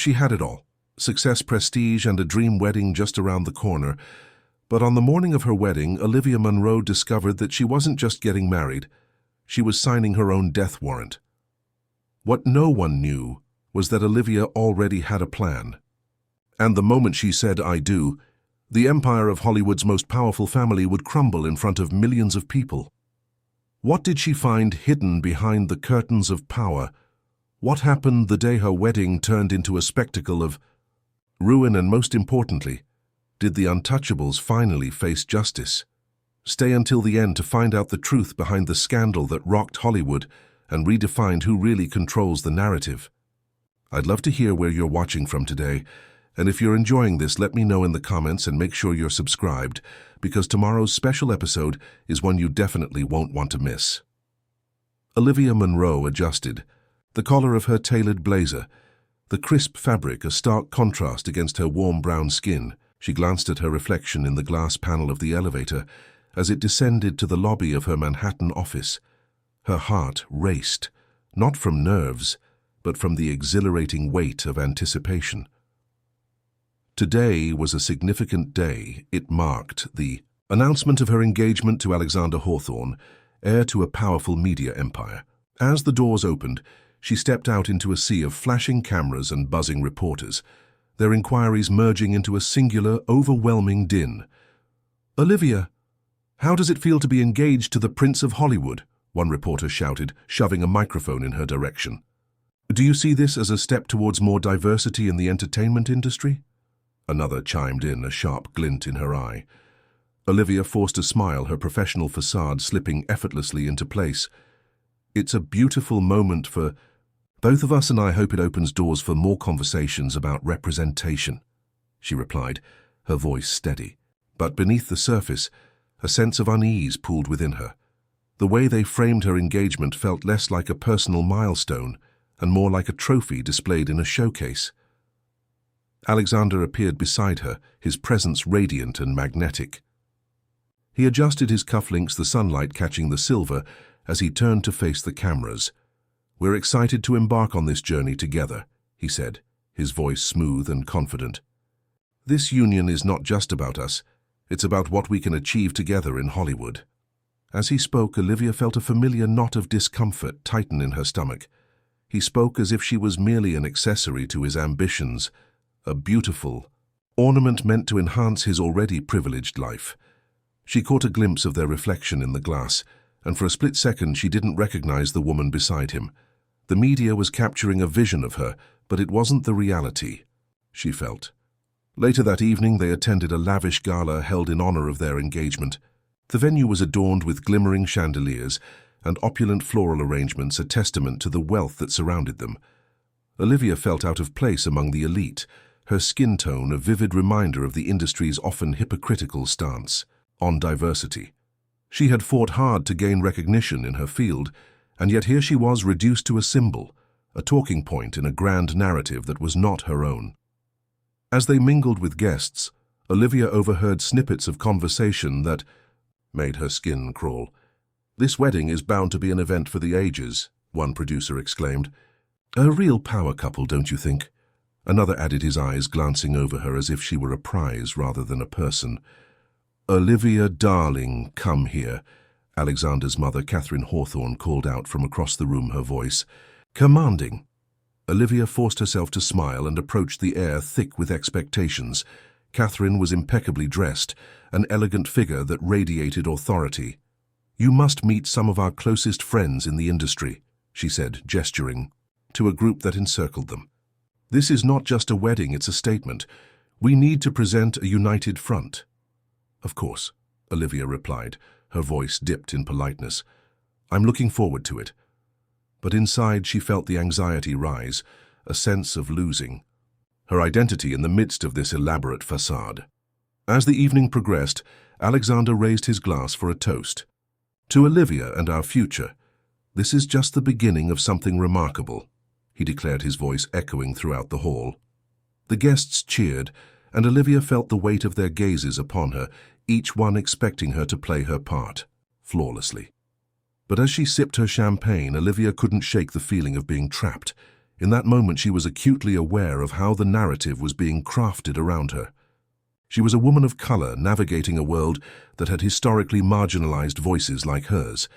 She had it all: success, prestige, and a dream wedding just around the corner. But on the morning of her wedding, Olivia Munro discovered that she wasn't just getting married, she was signing her own death warrant. What no one knew was that Olivia already had a plan. And the moment she said, "I do," the empire of Hollywood's most powerful family would crumble in front of millions of people. What did she find hidden behind the curtains of power? What happened the day her wedding turned into a spectacle of ruin? And most importantly, did the untouchables finally face justice? Stay until the end to find out the truth behind the scandal that rocked Hollywood and redefined who really controls the narrative. I'd love to hear where you're watching from today, and if you're enjoying this, let me know in the comments and make sure you're subscribed, because tomorrow's special episode is one you definitely won't want to miss. Olivia Munro adjusted, the collar of her tailored blazer, the crisp fabric a stark contrast against her warm brown skin. She glanced at her reflection in the glass panel of the elevator as it descended to the lobby of her Manhattan office. Her heart raced, not from nerves, but from the exhilarating weight of anticipation. Today was a significant day. It marked the announcement of her engagement to Alexander Hawthorne, heir to a powerful media empire. As the doors opened, she stepped out into a sea of flashing cameras and buzzing reporters, their inquiries merging into a singular, overwhelming din. "Olivia, how does it feel to be engaged to the Prince of Hollywood?" one reporter shouted, shoving a microphone in her direction. "Do you see this as a step towards more diversity in the entertainment industry?" Another chimed in, a sharp glint in her eye. Olivia forced a smile, her professional facade slipping effortlessly into place. "It's a beautiful moment for both of us, and I hope it opens doors for more conversations about representation," she replied, her voice steady. But beneath the surface, a sense of unease pooled within her. The way they framed her engagement felt less like a personal milestone and more like a trophy displayed in a showcase. Alexander appeared beside her, his presence radiant and magnetic. He adjusted his cufflinks, the sunlight catching the silver, as he turned to face the cameras. "We're excited to embark on this journey together," he said, his voice smooth and confident. "This union is not just about us, it's about what we can achieve together in Hollywood." As he spoke, Olivia felt a familiar knot of discomfort tighten in her stomach. He spoke as if she was merely an accessory to his ambitions, a beautiful ornament meant to enhance his already privileged life. She caught a glimpse of their reflection in the glass, and for a split second she didn't recognize the woman beside him. The media was capturing a vision of her, but it wasn't the reality, she felt. Later that evening, they attended a lavish gala held in honor of their engagement. The venue was adorned with glimmering chandeliers and opulent floral arrangements, a testament to the wealth that surrounded them. Olivia felt out of place among the elite, her skin tone a vivid reminder of the industry's often hypocritical stance on diversity. She had fought hard to gain recognition in her field, and yet here she was reduced to a symbol, a talking point in a grand narrative that was not her own. As they mingled with guests, Olivia overheard snippets of conversation that made her skin crawl. "This wedding is bound to be an event for the ages," one producer exclaimed. "A real power couple, don't you think?" Another added, his eyes glancing over her as if she were a prize rather than a person. "Olivia, darling, come here," Alexander's mother, Catherine Hawthorne, called out from across the room, her voice commanding. Olivia forced herself to smile and approached the air thick with expectations. Catherine was impeccably dressed, an elegant figure that radiated authority. "You must meet some of our closest friends in the industry," she said, gesturing to a group that encircled them. "This is not just a wedding, it's a statement. We need to present a united front." "Of course," Olivia replied, her voice dipped in politeness. "I'm looking forward to it." But inside she felt the anxiety rise, a sense of losing her identity in the midst of this elaborate facade. As the evening progressed, Alexander raised his glass for a toast. "To Olivia and our future. This is just the beginning of something remarkable," he declared, his voice echoing throughout the hall. The guests cheered, and Olivia felt the weight of their gazes upon her, each one expecting her to play her part flawlessly. But as she sipped her champagne, Olivia couldn't shake the feeling of being trapped In that moment, she was acutely aware of how the narrative was being crafted around her. She was a woman of color navigating a world that had historically marginalized voices like hers.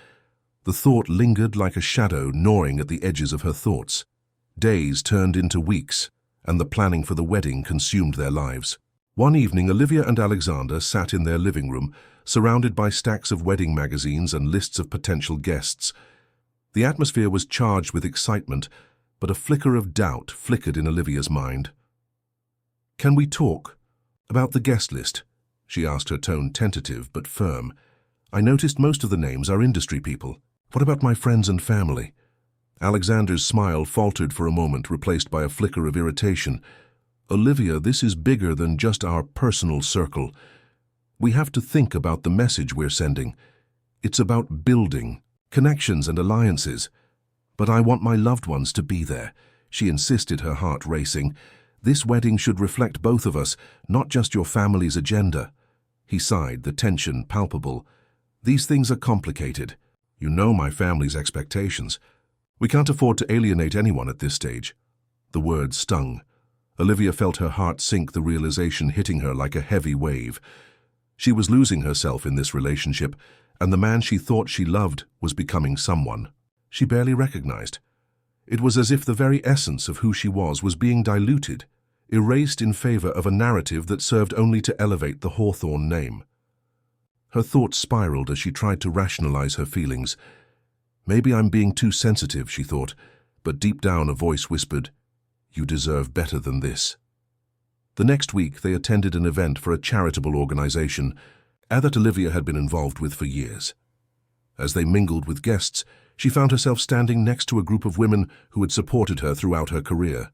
The thought lingered like a shadow gnawing at the edges of her thoughts. Days turned into weeks, and the planning for the wedding consumed their lives. One evening, Olivia and Alexander sat in their living room, surrounded by stacks of wedding magazines and lists of potential guests. The atmosphere was charged with excitement, but a flicker of doubt flickered in Olivia's mind. "Can we talk about the guest list?" she asked, her tone tentative but firm. "I noticed most of the names are industry people. What about my friends and family?" Alexander's smile faltered for a moment, replaced by a flicker of irritation. "Olivia, this is bigger than just our personal circle. We have to think about the message we're sending. It's about building connections and alliances. But I want my loved ones to be there," she insisted, her heart racing. "This wedding should reflect both of us, not just your family's agenda." He sighed, the tension palpable. "These things are complicated. You know my family's expectations. We can't afford to alienate anyone at this stage." The words stung. Olivia felt her heart sink, the realization hitting her like a heavy wave. She was losing herself in this relationship, and the man she thought she loved was becoming someone she barely recognized. It was as if the very essence of who she was being diluted, erased in favor of a narrative that served only to elevate the Hawthorne name. Her thoughts spiraled as she tried to rationalize her feelings. "Maybe I'm being too sensitive," she thought, but deep down a voice whispered, "You deserve better than this." The next week they attended an event for a charitable organization that Olivia had been involved with for years. As they mingled with guests, she found herself standing next to a group of women who had supported her throughout her career.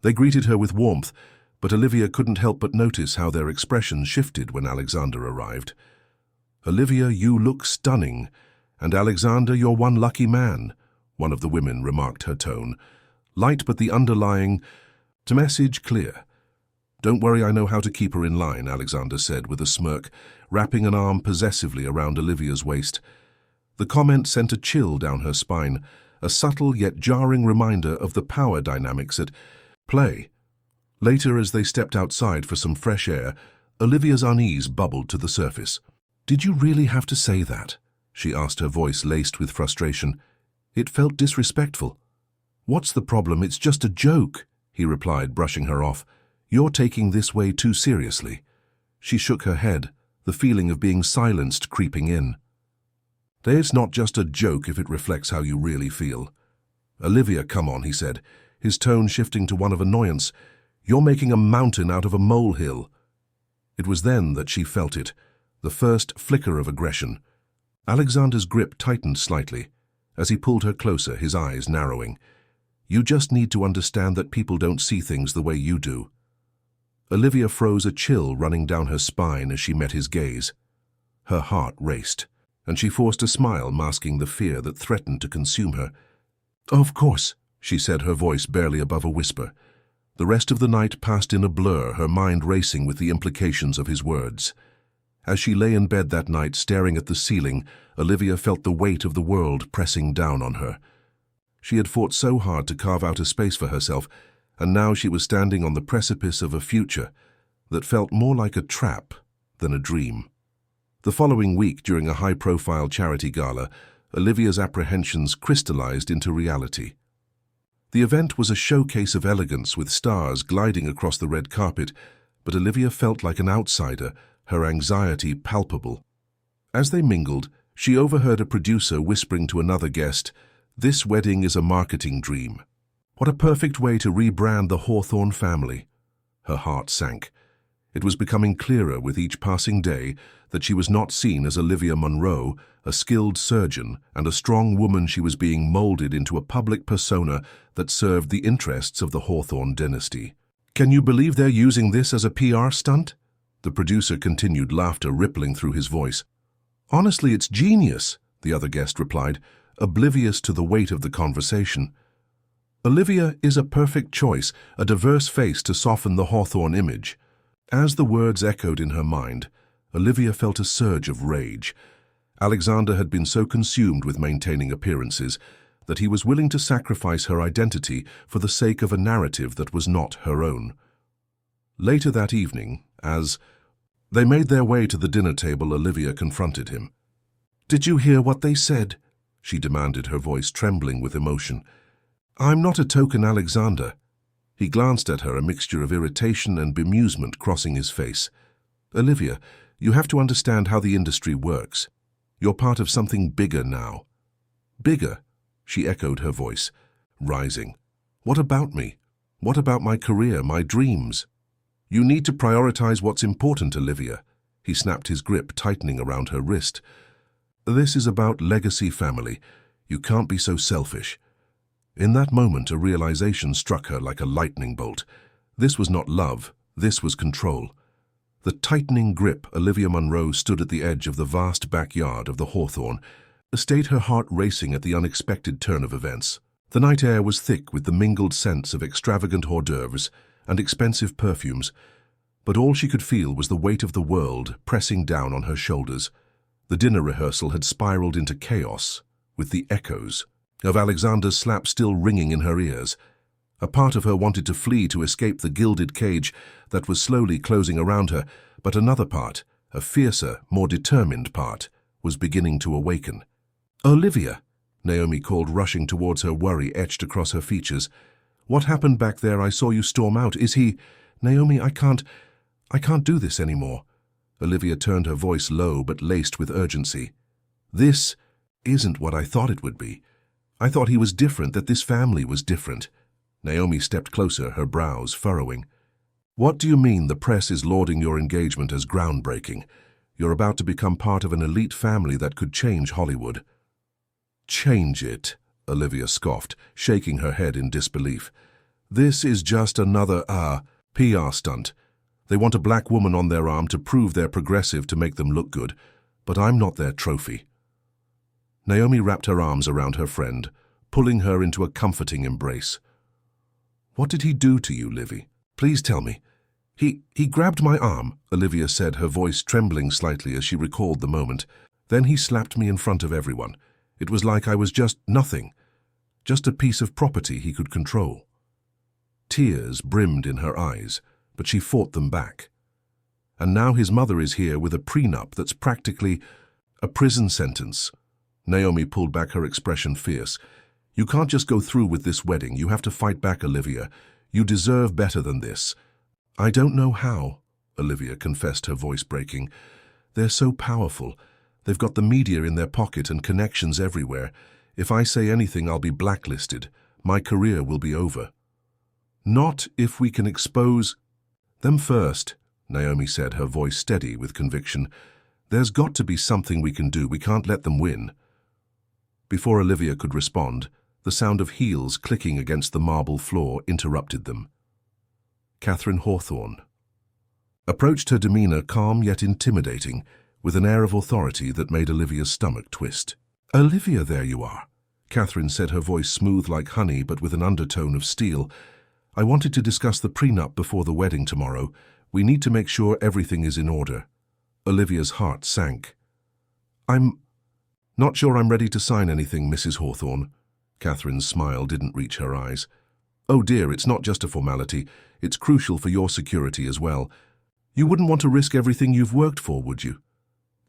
They greeted her with warmth, but Olivia couldn't help but notice how their expressions shifted when Alexander arrived. "Olivia, you look stunning, and Alexander, you're one lucky man," one of the women remarked, her tone light but the underlying message clear. "Don't worry, I know how to keep her in line," Alexander said with a smirk, wrapping an arm possessively around Olivia's waist. The comment sent a chill down her spine, a subtle yet jarring reminder of the power dynamics at play. Later, as they stepped outside for some fresh air, Olivia's unease bubbled to the surface. "Did you really have to say that?" she asked, her voice laced with frustration. "It felt disrespectful." "What's the problem? It's just a joke," he replied, brushing her off. "You're taking this way too seriously." She shook her head, the feeling of being silenced creeping in. "It's not just a joke if it reflects how you really feel." "Olivia, come on," he said, his tone shifting to one of annoyance. "You're making a mountain out of a molehill." It was then that she felt it, the first flicker of aggression. Alexander's grip tightened slightly. As he pulled her closer, his eyes narrowing. "You just need to understand that people don't see things the way you do." Olivia froze, a chill running down her spine as she met his gaze. Her heart raced, and she forced a smile masking the fear that threatened to consume her. "Of course," she said, her voice barely above a whisper. The rest of the night passed in a blur, her mind racing with the implications of his words. As she lay in bed that night, staring at the ceiling, Olivia felt the weight of the world pressing down on her. She had fought so hard to carve out a space for herself, and now she was standing on the precipice of a future that felt more like a trap than a dream. The following week, during a high-profile charity gala, Olivia's apprehensions crystallized into reality. The event was a showcase of elegance with stars gliding across the red carpet, but Olivia felt like an outsider, her anxiety palpable. As they mingled, she overheard a producer whispering to another guest, "This wedding is a marketing dream. What a perfect way to rebrand the Hawthorne family." Her heart sank. It was becoming clearer with each passing day that she was not seen as Olivia Munro, a skilled surgeon and a strong woman. She was being molded into a public persona that served the interests of the Hawthorne dynasty. "Can you believe they're using this as a PR stunt?" The producer continued, laughter rippling through his voice. "Honestly, it's genius," the other guest replied, oblivious to the weight of the conversation. "Olivia is a perfect choice, a diverse face to soften the Hawthorne image." As the words echoed in her mind, Olivia felt a surge of rage. Alexander had been so consumed with maintaining appearances that he was willing to sacrifice her identity for the sake of a narrative that was not her own. Later that evening, as they made their way to the dinner table, Olivia confronted him. "Did you hear what they said?" she demanded, her voice trembling with emotion. "I'm not a token Alexander." He glanced at her, a mixture of irritation and bemusement crossing his face. "Olivia, you have to understand how the industry works. You're part of something bigger now." "Bigger?" she echoed, her voice rising. "What about me? What about my career, my dreams?" "You need to prioritize what's important, Olivia." He snapped, his grip tightening around her wrist. "This is about legacy, family. You can't be so selfish." In that moment, a realization struck her like a lightning bolt. This was not love, this was control. The tightening grip, Olivia Munro stood at the edge of the vast backyard of the Hawthorne, estate, her heart racing at the unexpected turn of events. The night air was thick with the mingled scents of extravagant hors d'oeuvres and expensive perfumes, but all she could feel was the weight of the world pressing down on her shoulders. The dinner rehearsal had spiraled into chaos, with the echoes of Alexander's slap still ringing in her ears. A part of her wanted to flee to escape the gilded cage that was slowly closing around her, but another part, a fiercer, more determined part, was beginning to awaken. "Olivia," Naomi called, rushing towards her, worry etched across her features. "What happened back there? I saw you storm out. Is he—" "Naomi, I can't do this anymore." Olivia turned, her voice low but laced with urgency. "This isn't what I thought it would be. I thought he was different, that this family was different." Naomi stepped closer, her brows furrowing. "What do you mean the press is lauding your engagement as groundbreaking? You're about to become part of an elite family that could change Hollywood." "Change it," Olivia scoffed, shaking her head in disbelief. "This is just another, PR stunt. They want a black woman on their arm to prove they're progressive, to make them look good. But I'm not their trophy." Naomi wrapped her arms around her friend, pulling her into a comforting embrace. "What did he do to you, Livy? Please tell me." He grabbed my arm," Olivia said, her voice trembling slightly as she recalled the moment. "Then he slapped me in front of everyone. It was like I was just nothing, just a piece of property he could control." Tears brimmed in her eyes, but she fought them back. "And now his mother is here with a prenup that's practically a prison sentence." Naomi pulled back, her expression fierce. "You can't just go through with this wedding. You have to fight back, Olivia. You deserve better than this." "I don't know how," Olivia confessed, her voice breaking. "They're so powerful. They've got the media in their pocket and connections everywhere. If I say anything, I'll be blacklisted. My career will be over." "Not if we can expose them first," Naomi said, her voice steady with conviction. "There's got to be something we can do. We can't let them win." Before Olivia could respond, the sound of heels clicking against the marble floor interrupted them. Catherine Hawthorne approached, her demeanor calm yet intimidating, with an air of authority that made Olivia's stomach twist. "Olivia, there you are," Catherine said, her voice smooth like honey but with an undertone of steel. "I wanted to discuss the prenup before the wedding tomorrow. We need to make sure everything is in order." Olivia's heart sank. "I'm not sure I'm ready to sign anything, Mrs. Hawthorne." Catherine's smile didn't reach her eyes. "Oh dear, it's not just a formality. It's crucial for your security as well. You wouldn't want to risk everything you've worked for, would you?"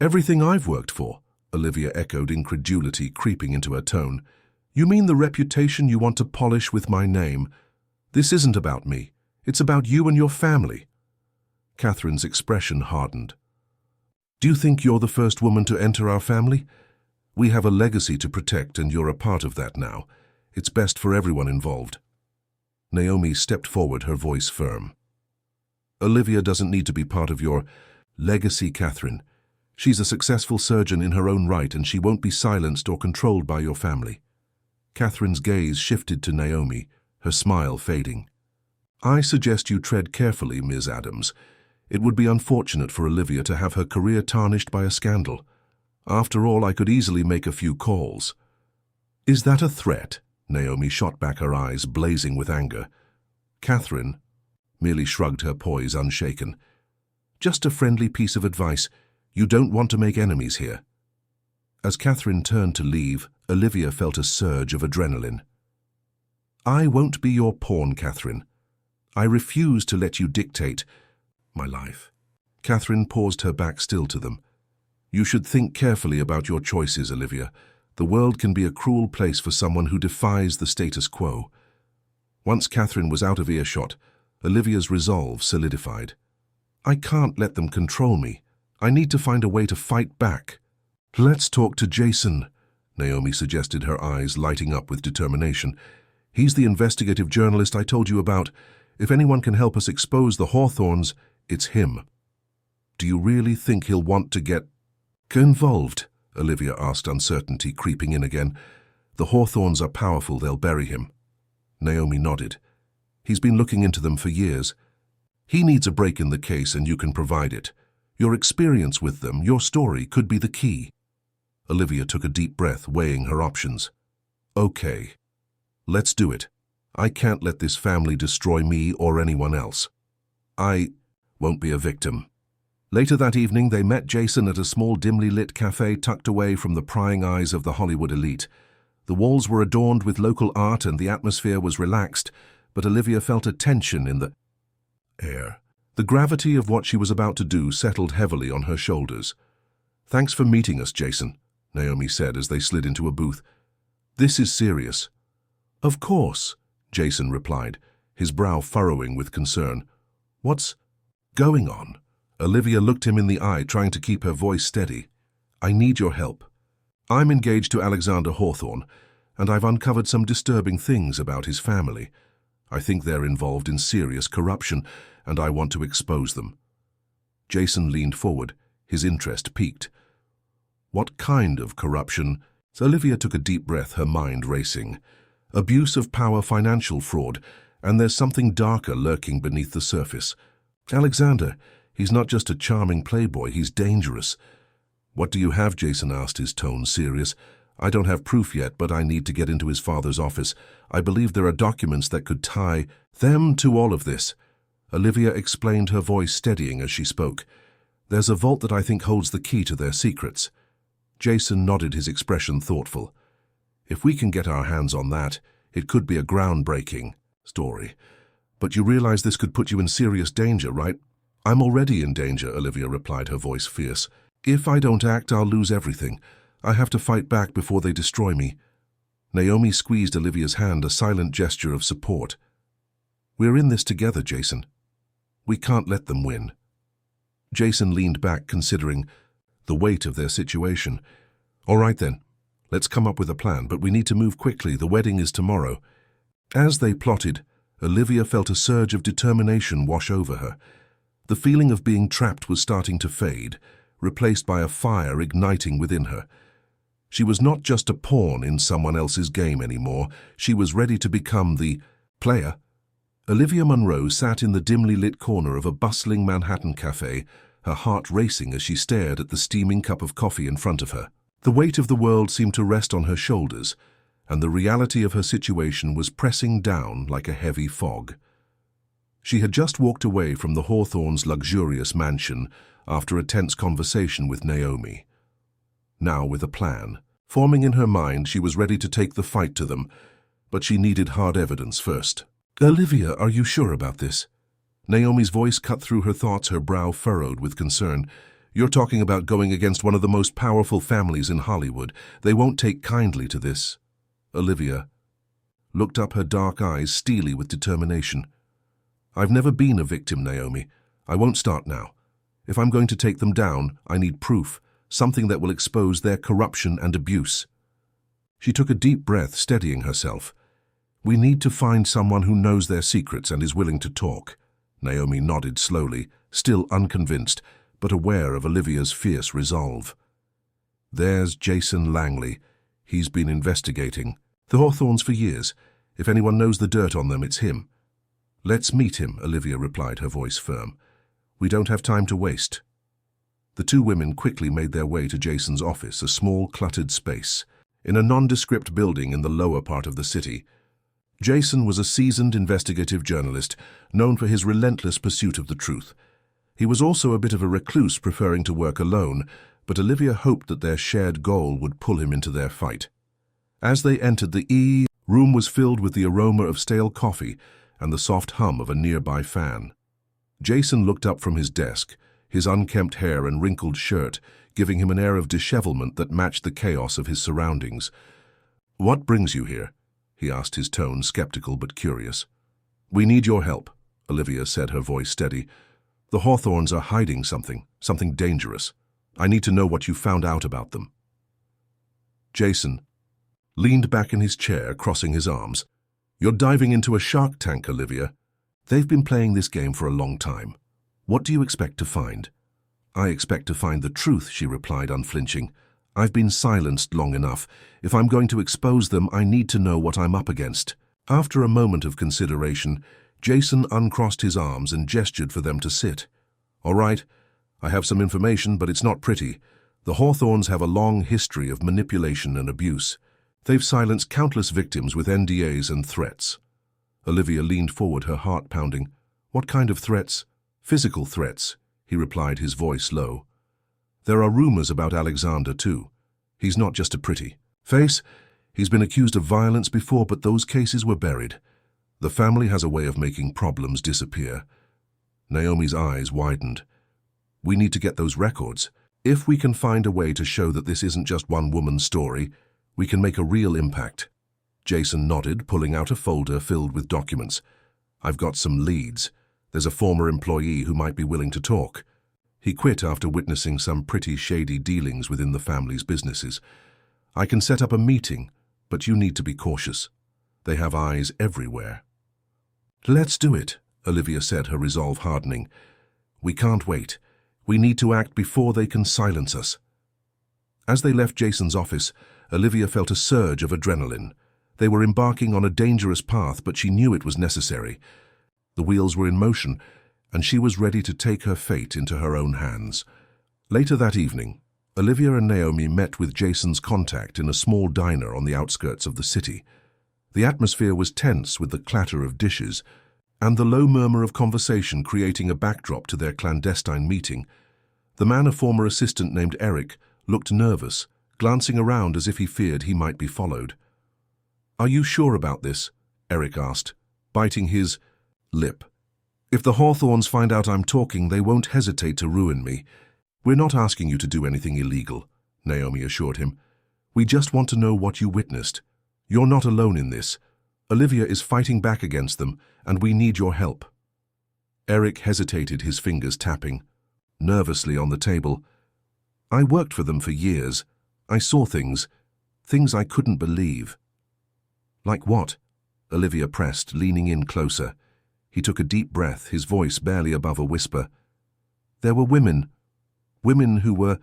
"Everything I've worked for?" Olivia echoed, incredulity creeping into her tone. "You mean the reputation you want to polish with my name? This isn't about me. It's about you and your family." Catherine's expression hardened. "Do you think you're the first woman to enter our family? We have a legacy to protect, and you're a part of that now. It's best for everyone involved." Naomi stepped forward, her voice firm. "Olivia doesn't need to be part of your legacy, Catherine. She's a successful surgeon in her own right, and she won't be silenced or controlled by your family." Catherine's gaze shifted to Naomi, her smile fading. "I suggest you tread carefully, Ms. Adams. It would be unfortunate for Olivia to have her career tarnished by a scandal. After all, I could easily make a few calls." "Is that a threat?" Naomi shot back, her eyes blazing with anger. Catherine merely shrugged, her poise unshaken. "Just a friendly piece of advice. You don't want to make enemies here." As Catherine turned to leave, Olivia felt a surge of adrenaline. I won't be your pawn, Catherine. I refuse to let you dictate my life. Catherine paused, her back still to them. You should think carefully about your choices, Olivia. The world can be a cruel place for someone who defies the status quo. Once Catherine was out of earshot, Olivia's resolve solidified. I can't let them control me. I need to find a way to fight back. Let's talk to Jason, Naomi suggested, her eyes lighting up with determination. He's the investigative journalist I told you about. If anyone can help us expose the Hawthorns, it's him. Do you really think he'll want to get involved? Olivia asked, uncertainty creeping in again. The Hawthorns are powerful, they'll bury him. Naomi nodded. He's been looking into them for years. He needs a break in the case and you can provide it. Your experience with them, your story, could be the key. Olivia took a deep breath, weighing her options. Okay, let's do it. I can't let this family destroy me or anyone else. I won't be a victim. Later that evening, they met Jason at a small, dimly lit cafe tucked away from the prying eyes of the Hollywood elite. The walls were adorned with local art and the atmosphere was relaxed, but Olivia felt a tension in the air. The gravity of what she was about to do settled heavily on her shoulders. Thanks for meeting us, Jason, Naomi said as they slid into a booth. This is serious. Of course, Jason replied, his brow furrowing with concern. What's going on? Olivia looked him in the eye, trying to keep her voice steady. I need your help. I'm engaged to Alexander Hawthorne, and I've uncovered some disturbing things about his family. I think they're involved in serious corruption, and I want to expose them. Jason leaned forward, his interest piqued. What kind of corruption? Olivia took a deep breath, her mind racing. Abuse of power, financial fraud, and there's something darker lurking beneath the surface. Alexander, he's not just a charming playboy, he's dangerous. What do you have? Jason asked, his tone serious. I don't have proof yet, but I need to get into his father's office. I believe there are documents that could tie them to all of this. Olivia explained, her voice steadying as she spoke. There's a vault that I think holds the key to their secrets. Jason nodded, his expression thoughtful. If we can get our hands on that, it could be a groundbreaking story. But you realize this could put you in serious danger, right? I'm already in danger, Olivia replied, her voice fierce. If I don't act, I'll lose everything. I have to fight back before they destroy me. Naomi squeezed Olivia's hand, a silent gesture of support. We're in this together, Jason. We can't let them win. Jason leaned back, considering the weight of their situation. All right then, let's come up with a plan, but we need to move quickly. The wedding is tomorrow. As they plotted, Olivia felt a surge of determination wash over her. The feeling of being trapped was starting to fade, replaced by a fire igniting within her. She was not just a pawn in someone else's game anymore. She was ready to become the player. Olivia Munro sat in the dimly lit corner of a bustling Manhattan cafe, her heart racing as she stared at the steaming cup of coffee in front of her. The weight of the world seemed to rest on her shoulders, and the reality of her situation was pressing down like a heavy fog. She had just walked away from the Hawthorns' luxurious mansion after a tense conversation with Naomi. Now, with a plan forming in her mind, she was ready to take the fight to them, but she needed hard evidence first. Olivia, are you sure about this? Naomi's voice cut through her thoughts, her brow furrowed with concern. You're talking about going against one of the most powerful families in Hollywood. They won't take kindly to this. Olivia looked up, her dark eyes steely with determination. I've never been a victim, Naomi. I won't start now. If I'm going to take them down, I need proof, something that will expose their corruption and abuse. She took a deep breath, steadying herself. We need to find someone who knows their secrets and is willing to talk. Naomi nodded slowly, still unconvinced, but aware of Olivia's fierce resolve. There's Jason Langley. He's been investigating the Hawthorns for years. If anyone knows the dirt on them, it's him. Let's meet him, Olivia replied, her voice firm. We don't have time to waste. The two women quickly made their way to Jason's office, a small, cluttered space, in a nondescript building in the lower part of the city. Jason was a seasoned investigative journalist, known for his relentless pursuit of the truth. He was also a bit of a recluse, preferring to work alone, but Olivia hoped that their shared goal would pull him into their fight. As they entered the room was filled with the aroma of stale coffee and the soft hum of a nearby fan. Jason looked up from his desk, his unkempt hair and wrinkled shirt giving him an air of dishevelment that matched the chaos of his surroundings. "What brings you here?" he asked, his tone skeptical but curious. "We need your help," Olivia said, her voice steady. "The Hawthorns are hiding something dangerous. I need to know what you found out about them." Jason leaned back in his chair, crossing his arms. "You're diving into a shark tank, Olivia. They've been playing this game for a long time. What do you expect to find?" "I expect to find the truth," she replied, unflinching. "I've been silenced long enough. If I'm going to expose them, I need to know what I'm up against." After a moment of consideration, Jason uncrossed his arms and gestured for them to sit. "All right, I have some information, but it's not pretty. The Hawthorns have a long history of manipulation and abuse. They've silenced countless victims with NDAs and threats." Olivia leaned forward, her heart pounding. "What kind of threats?" "Physical threats," he replied, his voice low. "There are rumors about Alexander, too. He's not just a pretty face. He's been accused of violence before, but those cases were buried. The family has a way of making problems disappear." Naomi's eyes widened. "We need to get those records. If we can find a way to show that this isn't just one woman's story, we can make a real impact." Jason nodded, pulling out a folder filled with documents. "I've got some leads. There's a former employee who might be willing to talk. He quit after witnessing some pretty shady dealings within the family's businesses. I can set up a meeting, but you need to be cautious. They have eyes everywhere." "Let's do it," Olivia said, her resolve hardening. "We can't wait. We need to act before they can silence us." As they left Jason's office, Olivia felt a surge of adrenaline. They were embarking on a dangerous path, but she knew it was necessary. The wheels were in motion, and she was ready to take her fate into her own hands. Later that evening, Olivia and Naomi met with Jason's contact in a small diner on the outskirts of the city. The atmosphere was tense with the clatter of dishes and the low murmur of conversation creating a backdrop to their clandestine meeting. The man, a former assistant named Eric, looked nervous, glancing around as if he feared he might be followed. "Are you sure about this?" Eric asked, biting his lip. "If the Hawthorns find out I'm talking, they won't hesitate to ruin me." "We're not asking you to do anything illegal," Naomi assured him. "We just want to know what you witnessed. You're not alone in this. Olivia is fighting back against them, and we need your help." Eric hesitated, his fingers tapping nervously on the table. "I worked for them for years. I saw things I couldn't believe." "Like what?" Olivia pressed, leaning in closer. He took a deep breath, his voice barely above a whisper. "There were women who were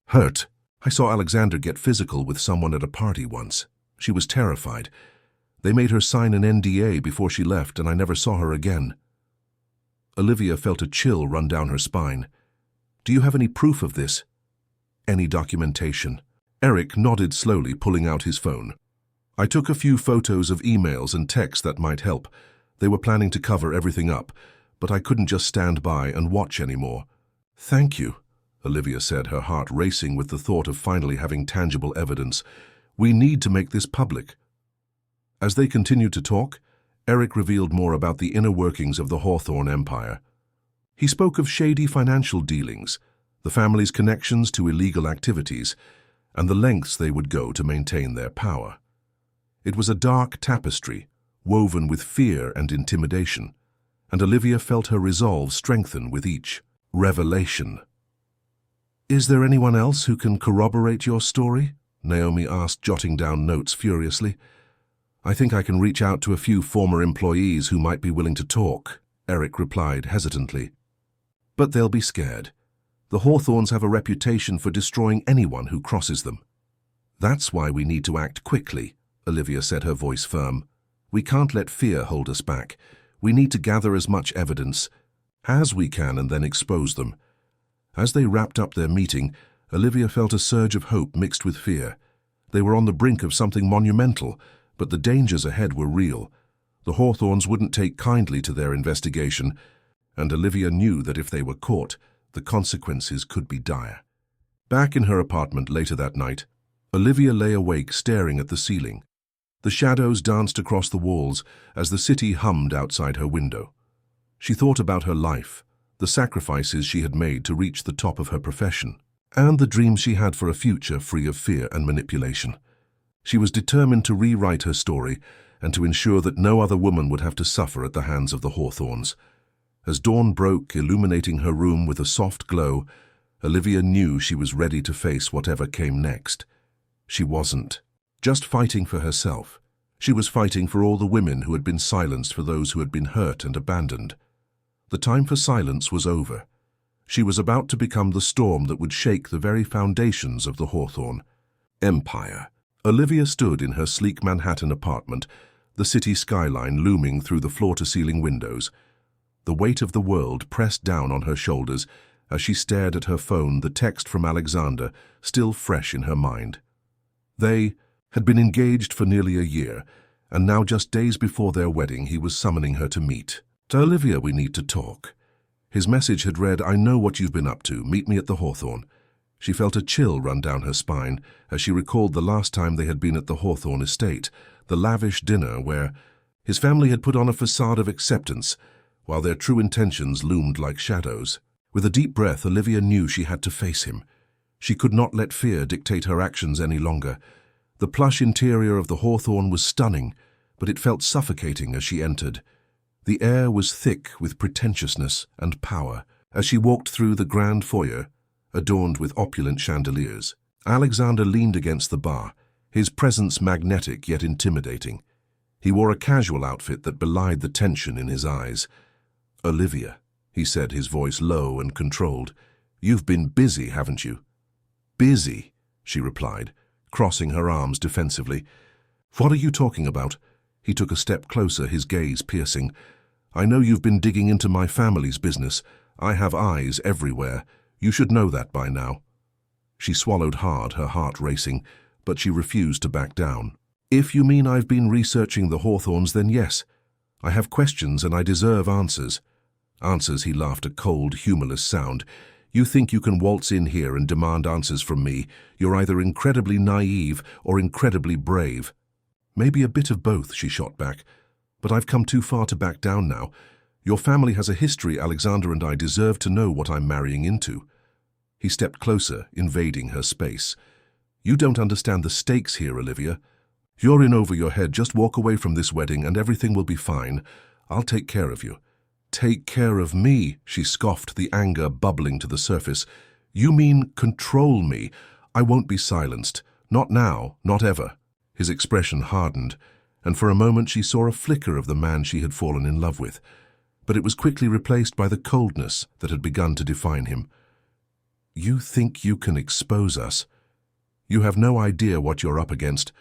hurt. I saw Alexander get physical with someone at a party once. She was terrified. They made her sign an NDA before she left, and I never saw her again." Olivia felt a chill run down her spine. "Do you have any proof of this?" "Any documentation?" Eric nodded slowly, pulling out his phone. "I took a few photos of emails and texts that might help. They were planning to cover everything up, but I couldn't just stand by and watch anymore." "Thank you," Olivia said, her heart racing with the thought of finally having tangible evidence. "We need to make this public." As they continued to talk, Eric revealed more about the inner workings of the Hawthorn empire. He spoke of shady financial dealings, the family's connections to illegal activities, and the lengths they would go to maintain their power. It was a dark tapestry, woven with fear and intimidation, and Olivia felt her resolve strengthen with each revelation. "Is there anyone else who can corroborate your story?" Naomi asked, jotting down notes furiously. "I think I can reach out to a few former employees who might be willing to talk," Eric replied hesitantly. "But they'll be scared. The Hawthorns have a reputation for destroying anyone who crosses them." "That's why we need to act quickly," Olivia said, her voice firm. "We can't let fear hold us back. We need to gather as much evidence as we can and then expose them." As they wrapped up their meeting, Olivia felt a surge of hope mixed with fear. They were on the brink of something monumental, but the dangers ahead were real. The Hawthorns wouldn't take kindly to their investigation, and Olivia knew that if they were caught, the consequences could be dire. Back in her apartment later that night, Olivia lay awake staring at the ceiling. The shadows danced across the walls as the city hummed outside her window. She thought about her life, the sacrifices she had made to reach the top of her profession, and the dreams she had for a future free of fear and manipulation. She was determined to rewrite her story and to ensure that no other woman would have to suffer at the hands of the Hawthorns. As dawn broke, illuminating her room with a soft glow, Olivia knew she was ready to face whatever came next. She wasn't just fighting for herself. She was fighting for all the women who had been silenced, for those who had been hurt and abandoned. The time for silence was over. She was about to become the storm that would shake the very foundations of the Hawthorn Empire. Olivia stood in her sleek Manhattan apartment, the city skyline looming through the floor-to-ceiling windows. The weight of the world pressed down on her shoulders as she stared at her phone, the text from Alexander still fresh in her mind. They had been engaged for nearly a year, and now just days before their wedding he was summoning her to meet. "To Olivia, we need to talk." His message had read, "I know what you've been up to. Meet me at the Hawthorn." She felt a chill run down her spine as she recalled the last time they had been at the Hawthorn estate, the lavish dinner where his family had put on a facade of acceptance, while their true intentions loomed like shadows. With a deep breath, Olivia knew she had to face him. She could not let fear dictate her actions any longer. The plush interior of the Hawthorn was stunning, but it felt suffocating as she entered. The air was thick with pretentiousness and power as she walked through the grand foyer, adorned with opulent chandeliers. Alexander leaned against the bar, his presence magnetic yet intimidating. He wore a casual outfit that belied the tension in his eyes. "Olivia," he said, his voice low and controlled, "you've been busy, haven't you?" "Busy," she replied, crossing her arms defensively. "What are you talking about?" He took a step closer, his gaze piercing. "I know you've been digging into my family's business. I have eyes everywhere. You should know that by now." She swallowed hard, her heart racing, but she refused to back down. "If you mean I've been researching the Hawthorns, then yes. I have questions and I deserve answers." "Answers," he laughed, a cold, humorless sound. "You think you can waltz in here and demand answers from me? You're either incredibly naive or incredibly brave." "Maybe a bit of both," she shot back. "But I've come too far to back down now. Your family has a history, Alexander, and I deserve to know what I'm marrying into." He stepped closer, invading her space. "You don't understand the stakes here, Olivia. You're in over your head. Just walk away from this wedding and everything will be fine. I'll take care of you." "Take care of me?" she scoffed, the anger bubbling to the surface. "You mean control me? I won't be silenced. Not now, not ever." His expression hardened, and for a moment she saw a flicker of the man she had fallen in love with, but it was quickly replaced by the coldness that had begun to define him. "You think you can expose us? You have no idea what you're up against."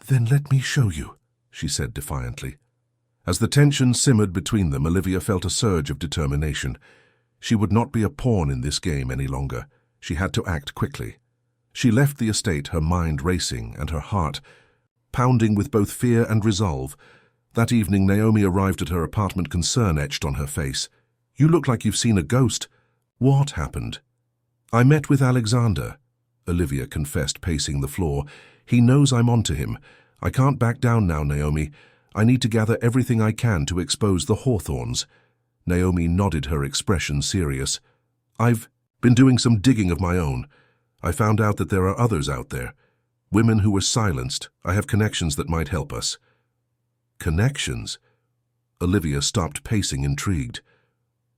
"Then let me show you," she said defiantly. As the tension simmered between them, Olivia felt a surge of determination. She would not be a pawn in this game any longer. She had to act quickly. She left the estate, her mind racing and her heart pounding with both fear and resolve. That evening, Naomi arrived at her apartment, concern etched on her face. "You look like you've seen a ghost." "What happened?" "I met with Alexander," Olivia confessed, pacing the floor. "He knows I'm onto him. I can't back down now, Naomi. I need to gather everything I can to expose the Hawthorns." Naomi nodded, her expression serious. "I've been doing some digging of my own. I found out that there are others out there. Women who were silenced. I have connections that might help us." "Connections?" Olivia stopped pacing, intrigued.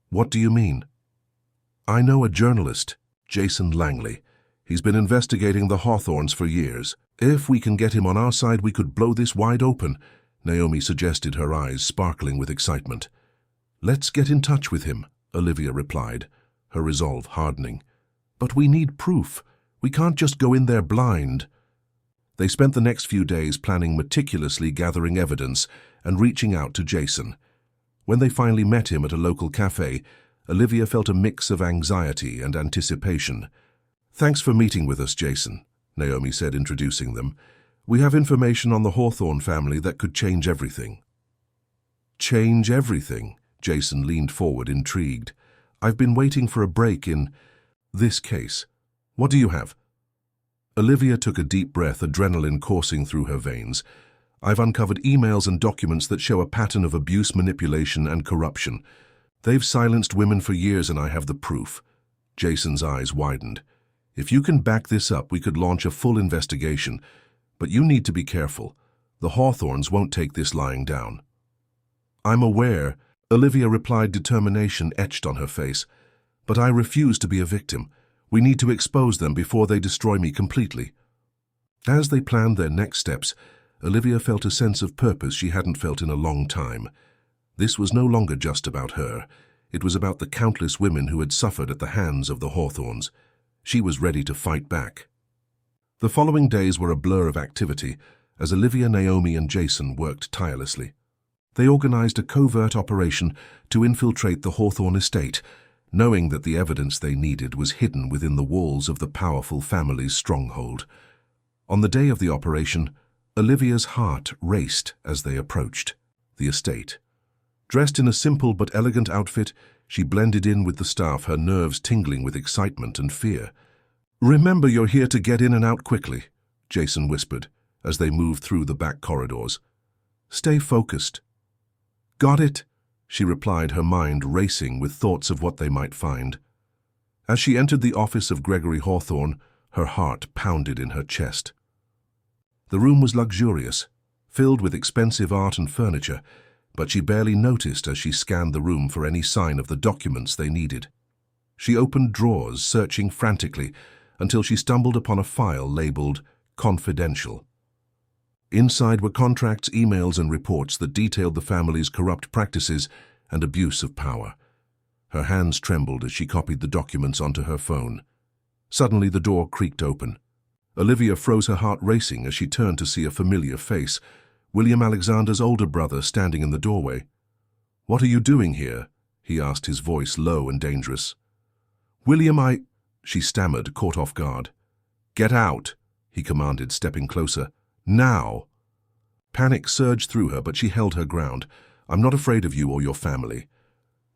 "What do you mean?" "I know a journalist, Jason Langley. He's been investigating the Hawthorns for years. If we can get him on our side, we could blow this wide open," Naomi suggested, her eyes sparkling with excitement. "Let's get in touch with him," Olivia replied, her resolve hardening. "But we need proof. We can't just go in there blind." They spent the next few days planning meticulously, gathering evidence and reaching out to Jason. When they finally met him at a local cafe, Olivia felt a mix of anxiety and anticipation. "Thanks for meeting with us, Jason," Naomi said, introducing them. "We have information on the Hawthorn family that could change everything." "Change everything?" Jason leaned forward, intrigued. "I've been waiting for a break in this case. What do you have? Olivia took a deep breath, adrenaline coursing through her veins. I've uncovered emails and documents that show a pattern of abuse, manipulation, and corruption. They've silenced women for years, and I have the proof. Jason's eyes widened. If you can back this up, we could launch a full investigation. But you need to be careful. The Hawthorns won't take this lying down. I'm aware, Olivia replied, determination etched on her face. But I refuse to be a victim. We need to expose them before they destroy me completely. As they planned their next steps, Olivia felt a sense of purpose she hadn't felt in a long time. This was no longer just about her. It was about the countless women who had suffered at the hands of the Hawthorns. She was ready to fight back. The following days were a blur of activity as Olivia, Naomi, and Jason worked tirelessly. They organized a covert operation to infiltrate the Hawthorn estate, knowing that the evidence they needed was hidden within the walls of the powerful family's stronghold. On the day of the operation, Olivia's heart raced as they approached the estate. Dressed in a simple but elegant outfit, she blended in with the staff, her nerves tingling with excitement and fear. "Remember, you're here to get in and out quickly," Jason whispered as they moved through the back corridors. "Stay focused." "Got it," she replied, her mind racing with thoughts of what they might find. As she entered the office of Gregory Hawthorn, her heart pounded in her chest. The room was luxurious, filled with expensive art and furniture, but she barely noticed as she scanned the room for any sign of the documents they needed. She opened drawers, searching frantically, until she stumbled upon a file labeled "Confidential." Inside were contracts, emails, and reports that detailed the family's corrupt practices and abuse of power. Her hands trembled as she copied the documents onto her phone. Suddenly, the door creaked open. Olivia froze, her heart racing as she turned to see a familiar face, William Alexander's older brother, standing in the doorway. "What are you doing here?" he asked, his voice low and dangerous. "William, she stammered, caught off guard. "Get out," he commanded, stepping closer. "Now!" Panic surged through her, but she held her ground. "I'm not afraid of you or your family."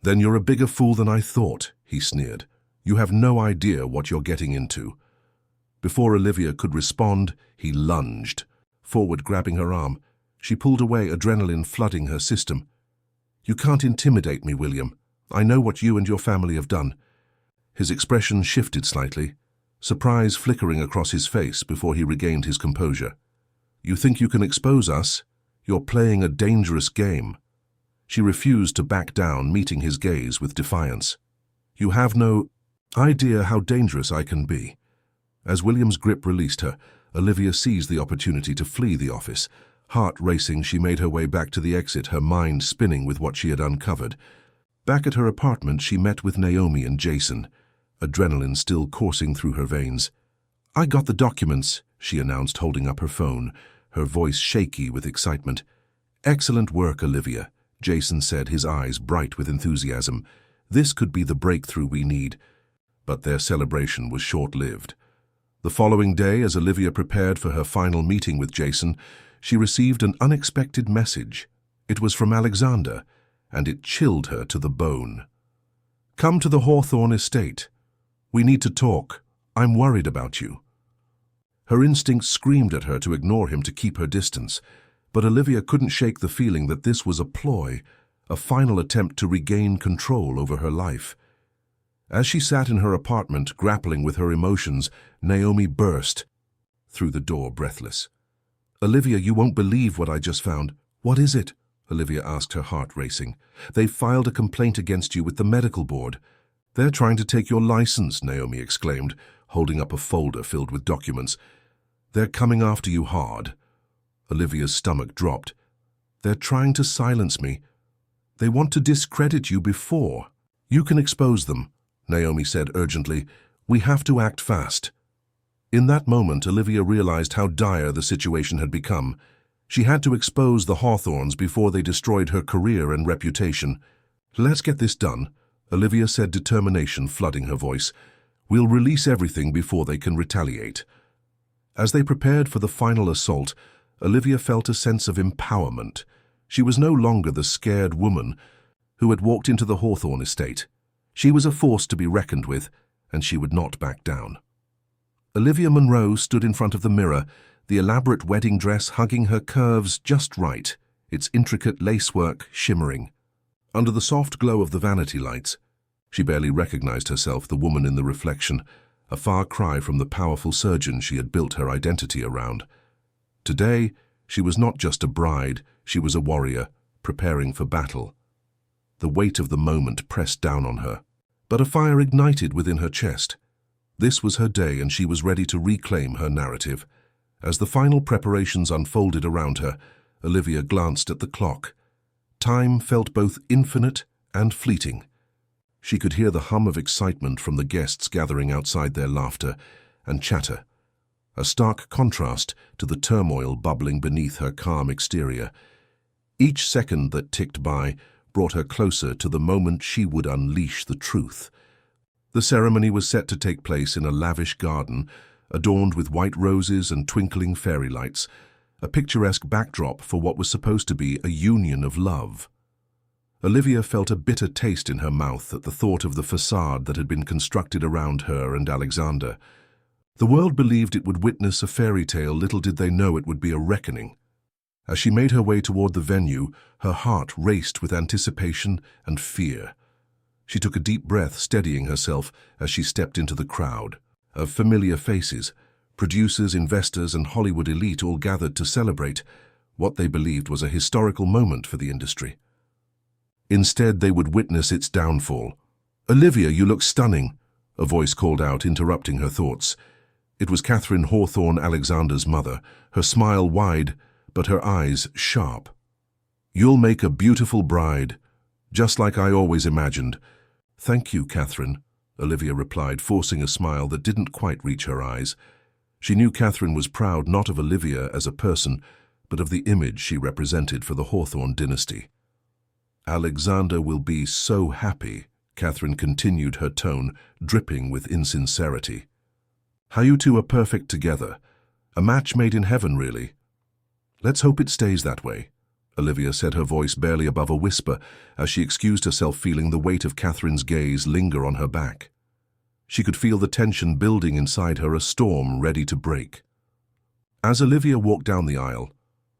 "Then you're a bigger fool than I thought," he sneered. "You have no idea what you're getting into." Before Olivia could respond, he lunged, forward, grabbing her arm. She pulled away, adrenaline flooding her system. "You can't intimidate me, William. I know what you and your family have done." His expression shifted slightly, surprise flickering across his face before he regained his composure. "You think you can expose us? You're playing a dangerous game." She refused to back down, meeting his gaze with defiance. "You have no idea how dangerous I can be." As William's grip released her, Olivia seized the opportunity to flee the office. Heart racing, she made her way back to the exit, her mind spinning with what she had uncovered. Back at her apartment, she met with Naomi and Jason, adrenaline still coursing through her veins. "I got the documents," she announced, holding up her phone, her voice shaky with excitement. "Excellent work, Olivia," Jason said, his eyes bright with enthusiasm. "This could be the breakthrough we need." But their celebration was short-lived. The following day, as Olivia prepared for her final meeting with Jason, she received an unexpected message. It was from Alexander, and it chilled her to the bone. "Come to the Hawthorn estate. We need to talk. I'm worried about you." Her instincts screamed at her to ignore him, to keep her distance, but Olivia couldn't shake the feeling that this was a ploy, a final attempt to regain control over her life. As she sat in her apartment, grappling with her emotions, Naomi burst through the door, breathless. "Olivia, you won't believe what I just found." "What is it?" Olivia asked, her heart racing. "They've filed a complaint against you with the medical board." "They're trying to take your license," Naomi exclaimed, holding up a folder filled with documents. "They're coming after you hard." Olivia's stomach dropped. "They're trying to silence me. They want to discredit you before." "You can expose them," Naomi said urgently. "We have to act fast." In that moment, Olivia realized how dire the situation had become. She had to expose the Hawthorns before they destroyed her career and reputation. "Let's get this done," Olivia said, determination flooding her voice. "We'll release everything before they can retaliate." As they prepared for the final assault, Olivia felt a sense of empowerment. She was no longer the scared woman who had walked into the Hawthorn estate. She was a force to be reckoned with, and she would not back down. Olivia Munro stood in front of the mirror, the elaborate wedding dress hugging her curves just right, its intricate lacework shimmering. Under the soft glow of the vanity lights, she barely recognized herself, the woman in the reflection, a far cry from the powerful surgeon she had built her identity around. Today, she was not just a bride, she was a warrior, preparing for battle. The weight of the moment pressed down on her, but a fire ignited within her chest. This was her day, and she was ready to reclaim her narrative. As the final preparations unfolded around her, Olivia glanced at the clock. Time felt both infinite and fleeting. She could hear the hum of excitement from the guests gathering outside, their laughter and chatter, a stark contrast to the turmoil bubbling beneath her calm exterior. Each second that ticked by brought her closer to the moment she would unleash the truth. The ceremony was set to take place in a lavish garden, adorned with white roses and twinkling fairy lights, a picturesque backdrop for what was supposed to be a union of love. Olivia felt a bitter taste in her mouth at the thought of the facade that had been constructed around her and Alexander. The world believed it would witness a fairy tale, little did they know it would be a reckoning. As she made her way toward the venue, her heart raced with anticipation and fear. She took a deep breath, steadying herself as she stepped into the crowd of familiar faces. Producers, investors, and Hollywood elite all gathered to celebrate what they believed was a historical moment for the industry. Instead, they would witness its downfall. "Olivia, you look stunning," a voice called out, interrupting her thoughts. It was Catherine Hawthorne, Alexander's mother, her smile wide, but her eyes sharp. "You'll make a beautiful bride, just like I always imagined." "Thank you, Catherine," Olivia replied, forcing a smile that didn't quite reach her eyes. She knew Catherine was proud not of Olivia as a person, but of the image she represented for the Hawthorne dynasty. "Alexander will be so happy," Catherine continued, her tone dripping with insincerity. "How you two are perfect together. A match made in heaven, really." "Let's hope it stays that way," Olivia said, her voice barely above a whisper, as she excused herself, feeling the weight of Catherine's gaze linger on her back. She could feel the tension building inside her, a storm ready to break. As Olivia walked down the aisle,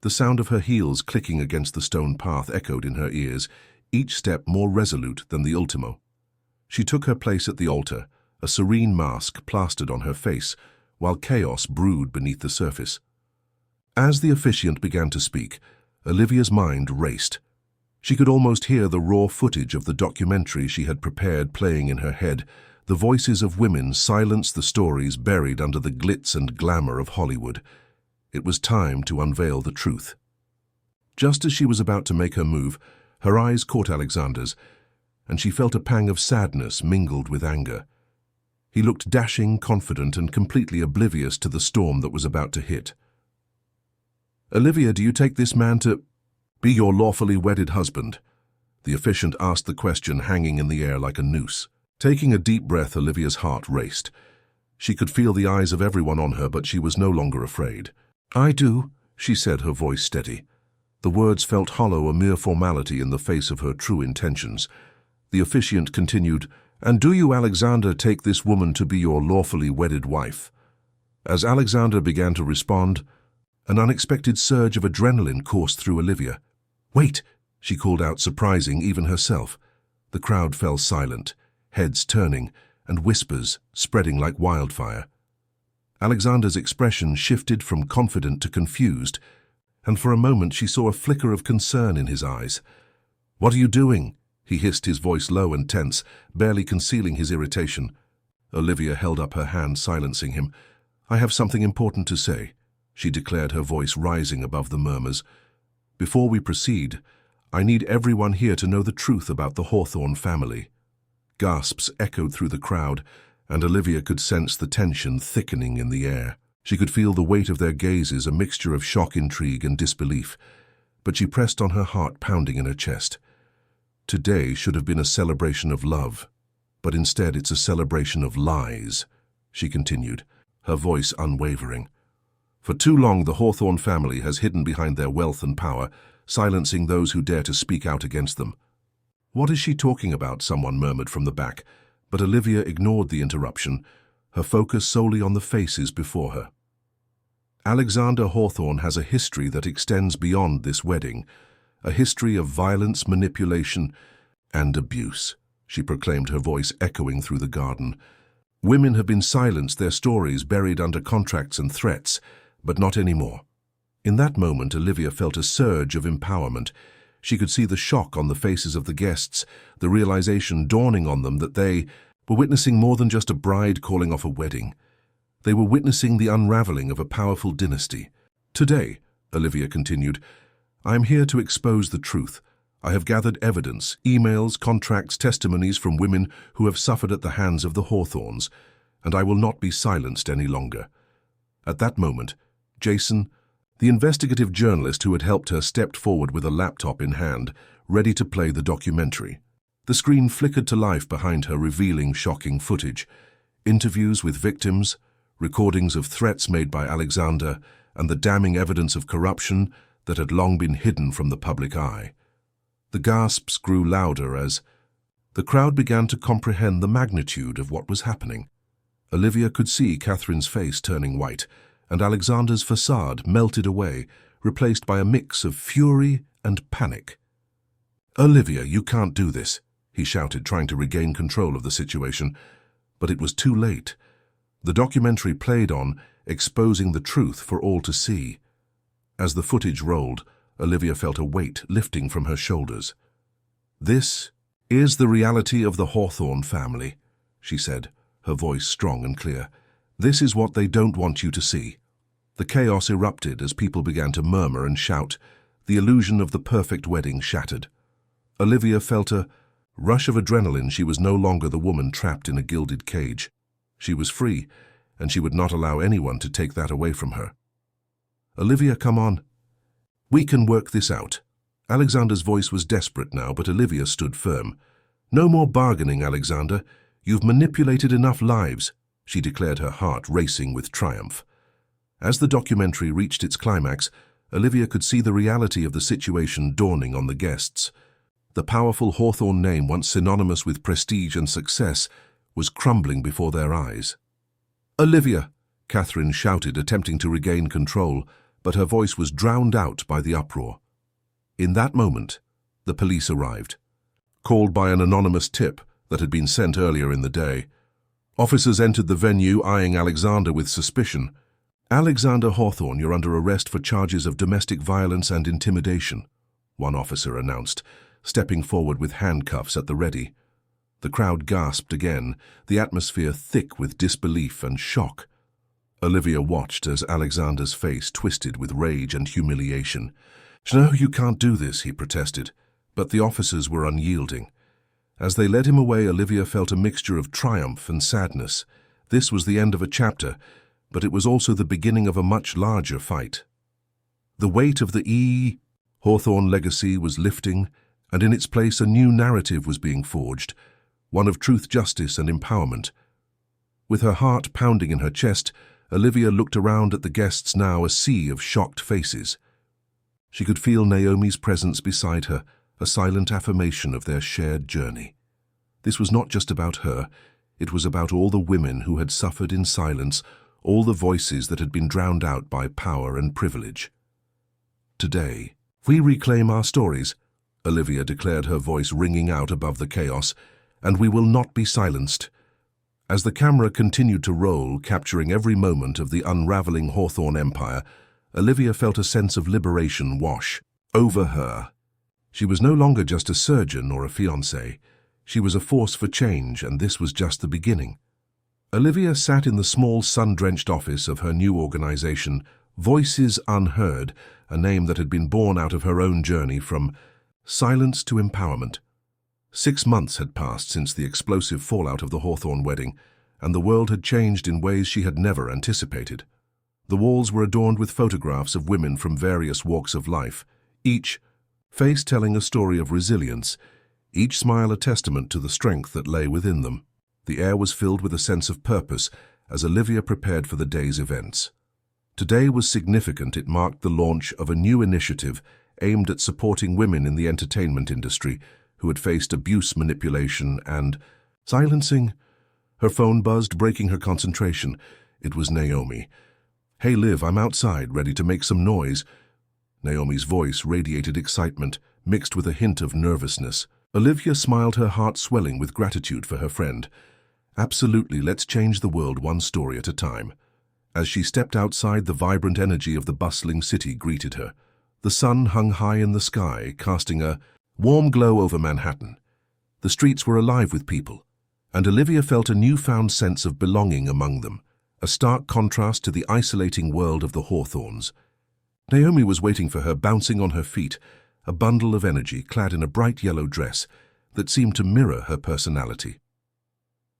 the sound of her heels clicking against the stone path echoed in her ears, each step more resolute than the ultimo. She took her place at the altar, a serene mask plastered on her face, while chaos brewed beneath the surface. As the officiant began to speak, Olivia's mind raced. She could almost hear the raw footage of the documentary she had prepared playing in her head. The voices of women silenced the stories buried under the glitz and glamour of Hollywood. It was time to unveil the truth. Just as she was about to make her move, her eyes caught Alexander's, and she felt a pang of sadness mingled with anger. He looked dashing, confident, and completely oblivious to the storm that was about to hit. "Olivia, do you take this man to be your lawfully wedded husband?" The officiant asked, the question hanging in the air like a noose. Taking a deep breath, Olivia's heart raced. She could feel the eyes of everyone on her, but she was no longer afraid. "I do," she said, her voice steady. The words felt hollow, a mere formality in the face of her true intentions. The officiant continued, "And do you, Alexander, take this woman to be your lawfully wedded wife?" As Alexander began to respond, an unexpected surge of adrenaline coursed through Olivia. "Wait," she called out, surprising even herself. The crowd fell silent, heads turning, and whispers spreading like wildfire. Alexander's expression shifted from confident to confused, and for a moment she saw a flicker of concern in his eyes. "What are you doing?" he hissed, his voice low and tense, barely concealing his irritation. Olivia held up her hand, silencing him. "I have something important to say," she declared, her voice rising above the murmurs. "Before we proceed, I need everyone here to know the truth about the Hawthorne family." Gasps echoed through the crowd, and Olivia could sense the tension thickening in the air. She could feel the weight of their gazes, a mixture of shock, intrigue, and disbelief. But she pressed on, her heart pounding in her chest. Today should have been a celebration of love, but instead it's a celebration of lies, she continued, her voice unwavering. For too long the Hawthorne family has hidden behind their wealth and power, silencing those who dare to speak out against them. "What is she talking about?" someone murmured from the back, but Olivia ignored the interruption. her focus solely on the faces before her. Alexander Hawthorne has a history that extends beyond this wedding, a history of violence, manipulation, and abuse, she proclaimed, her voice echoing through the garden. Women have been silenced, their stories buried under contracts and threats, but not anymore. In that moment, Olivia felt a surge of empowerment. She could see the shock on the faces of the guests, the realization dawning on them that they were witnessing more than just a bride calling off a wedding. They were witnessing the unraveling of a powerful dynasty. Today, Olivia continued, I am here to expose the truth. I have gathered evidence, emails, contracts, testimonies from women who have suffered at the hands of the Hawthornes, and I will not be silenced any longer. At that moment, Jason, the investigative journalist who had helped her, stepped forward with a laptop in hand, ready to play the documentary. The screen flickered to life behind her, revealing shocking footage, interviews with victims, recordings of threats made by Alexander, and the damning evidence of corruption that had long been hidden from the public eye. The gasps grew louder as the crowd began to comprehend the magnitude of what was happening. Olivia could see Catherine's face turning white, and Alexander's facade melted away, replaced by a mix of fury and panic. Olivia, you can't do this, he shouted, trying to regain control of the situation. But it was too late. The documentary played on, exposing the truth for all to see. As the footage rolled, Olivia felt a weight lifting from her shoulders. This is the reality of the Hawthorne family, she said, her voice strong and clear. This is what they don't want you to see. The chaos erupted as people began to murmur and shout. The illusion of the perfect wedding shattered. Olivia felt a rush of adrenaline. She was no longer the woman trapped in a gilded cage. She was free, and she would not allow anyone to take that away from her. Olivia, come on. We can work this out. Alexander's voice was desperate now, but Olivia stood firm. No more bargaining, Alexander. You've manipulated enough lives, she declared, her heart racing with triumph. As the documentary reached its climax, Olivia could see the reality of the situation dawning on the guests. The powerful Hawthorne name, once synonymous with prestige and success, was crumbling before their eyes. Olivia, Catherine shouted, attempting to regain control, but her voice was drowned out by the uproar. In that moment, the police arrived, called by an anonymous tip that had been sent earlier in the day. Officers entered the venue, eyeing Alexander with suspicion. Alexander Hawthorne, you're under arrest for charges of domestic violence and intimidation, one officer announced, stepping forward with handcuffs at the ready. The crowd gasped again, the atmosphere thick with disbelief and shock. Olivia watched as Alexander's face twisted with rage and humiliation. No, you can't do this, he protested, but the officers were unyielding. As they led him away, Olivia felt a mixture of triumph and sadness. This was the end of a chapter, but it was also the beginning of a much larger fight. The weight of the Hawthorne legacy was lifting, and in its place a new narrative was being forged, one of truth, justice, and empowerment. With her heart pounding in her chest, Olivia looked around at the guests, now a sea of shocked faces. She could feel Naomi's presence beside her, a silent affirmation of their shared journey. This was not just about her, it was about all the women who had suffered in silence, all the voices that had been drowned out by power and privilege. Today, we reclaim our stories, Olivia declared, her voice ringing out above the chaos, and we will not be silenced. As the camera continued to roll, capturing every moment of the unraveling Hawthorne empire, Olivia felt a sense of liberation wash over her. She was no longer just a surgeon or a fiancée. She was a force for change, and this was just the beginning. Olivia sat in the small, sun-drenched office of her new organization, Voices Unheard, a name that had been born out of her own journey from silence to empowerment. 6 months had passed since the explosive fallout of the Hawthorne wedding, and the world had changed in ways she had never anticipated. The walls were adorned with photographs of women from various walks of life, each face telling a story of resilience, each smile a testament to the strength that lay within them. The air was filled with a sense of purpose as Olivia prepared for the day's events. Today was significant. It marked the launch of a new initiative aimed at supporting women in the entertainment industry who had faced abuse, manipulation, and silencing. Her phone buzzed, breaking her concentration. It was Naomi. "Hey, Liv, I'm outside, ready to make some noise." Naomi's voice radiated excitement, mixed with a hint of nervousness. Olivia smiled, her heart swelling with gratitude for her friend. "Absolutely, let's change the world one story at a time." As she stepped outside, the vibrant energy of the bustling city greeted her. The sun hung high in the sky, casting a warm glow over Manhattan. The streets were alive with people, and Olivia felt a newfound sense of belonging among them, a stark contrast to the isolating world of the Hawthorns. Naomi was waiting for her, bouncing on her feet, a bundle of energy clad in a bright yellow dress that seemed to mirror her personality.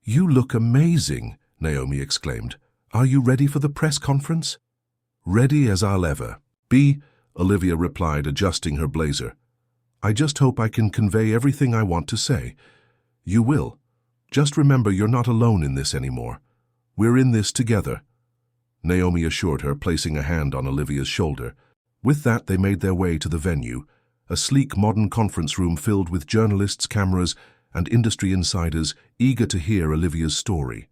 "You look amazing," Naomi exclaimed. "Are you ready for the press conference?" "Ready as I'll ever be," Olivia replied, adjusting her blazer. "I just hope I can convey everything I want to say." "You will. Just remember you're not alone in this anymore. We're in this together," Naomi assured her, placing a hand on Olivia's shoulder. With that, they made their way to the venue, a sleek modern conference room filled with journalists, cameras, and industry insiders eager to hear Olivia's story.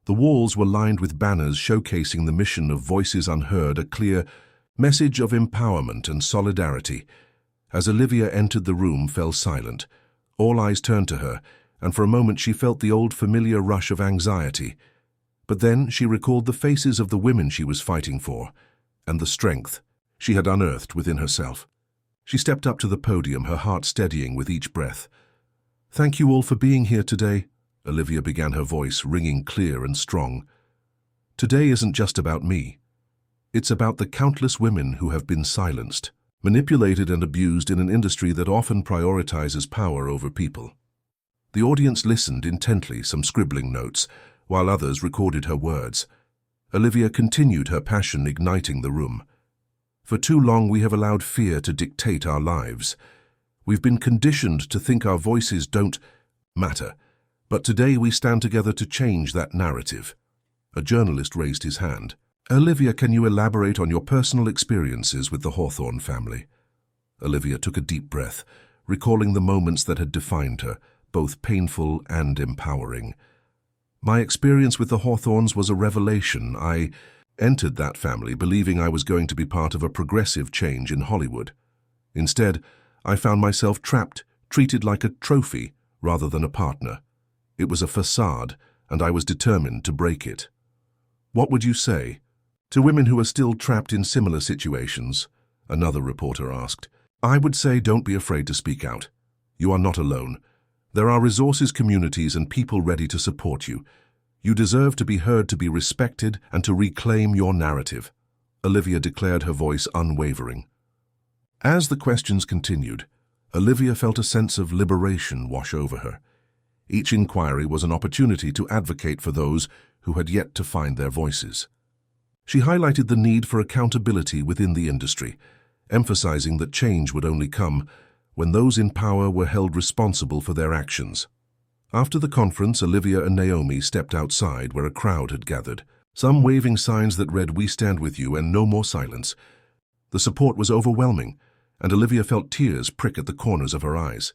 The walls were lined with banners showcasing the mission of Voices Unheard, a clear message of empowerment and solidarity. As Olivia entered, the room fell silent. All eyes turned to her, and for a moment she felt the old familiar rush of anxiety. But then she recalled the faces of the women she was fighting for, and the strength she had unearthed within herself. She stepped up to the podium, her heart steadying with each breath. "Thank you all for being here today," Olivia began, her voice ringing clear and strong. "Today isn't just about me. It's about the countless women who have been silenced, manipulated and abused in an industry that often prioritizes power over people." The audience listened intently, some scribbling notes, while others recorded her words. Olivia continued, her passion igniting the room. "For too long we have allowed fear to dictate our lives. We've been conditioned to think our voices don't matter. But today we stand together to change that narrative." A journalist raised his hand. "Olivia, can you elaborate on your personal experiences with the Hawthorne family?" Olivia took a deep breath, recalling the moments that had defined her, both painful and empowering. "My experience with the Hawthorns was a revelation. I entered that family believing I was going to be part of a progressive change in Hollywood. Instead, I found myself trapped, treated like a trophy rather than a partner. It was a facade, and I was determined to break it." "What would you say to women who are still trapped in similar situations?" another reporter asked. "I would say don't be afraid to speak out. You are not alone. There are resources, communities, and people ready to support you. You deserve to be heard, to be respected, and to reclaim your narrative," Olivia declared, her voice unwavering. As the questions continued, Olivia felt a sense of liberation wash over her. Each inquiry was an opportunity to advocate for those who had yet to find their voices. She highlighted the need for accountability within the industry, emphasizing that change would only come when those in power were held responsible for their actions. After the conference, Olivia and Naomi stepped outside where a crowd had gathered, some waving signs that read, "We stand with you" and "No more silence." The support was overwhelming, and Olivia felt tears prick at the corners of her eyes.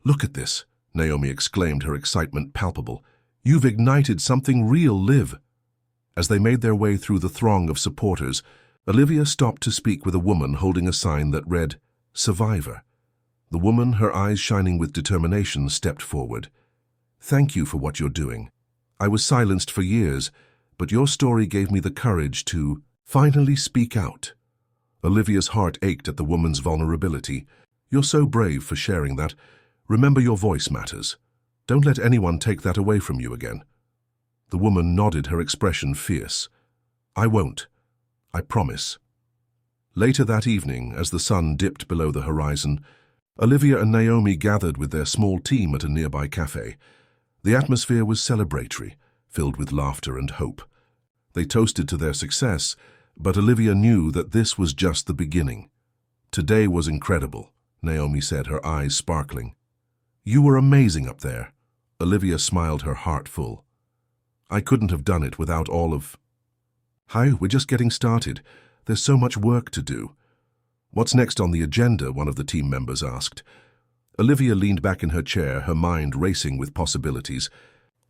"Look at this," Naomi exclaimed, her excitement palpable. "You've ignited something real, Liv." As they made their way through the throng of supporters, Olivia stopped to speak with a woman holding a sign that read, "Survivor." The woman, her eyes shining with determination, stepped forward. "Thank you for what you're doing. I was silenced for years, but your story gave me the courage to finally speak out." Olivia's heart ached at the woman's vulnerability. "You're so brave for sharing that. Remember, your voice matters. Don't let anyone take that away from you again." The woman nodded, her expression fierce. "I won't. I promise." Later that evening, as the sun dipped below the horizon, Olivia and Naomi gathered with their small team at a nearby cafe. The atmosphere was celebratory, filled with laughter and hope. They toasted to their success, but Olivia knew that this was just the beginning. "Today was incredible," Naomi said, her eyes sparkling. "You were amazing up there." Olivia smiled, her heart full. "I couldn't have done it without all of..." "Hi, we're just getting started. There's so much work to do." "What's next on the agenda?" one of the team members asked. Olivia leaned back in her chair, her mind racing with possibilities.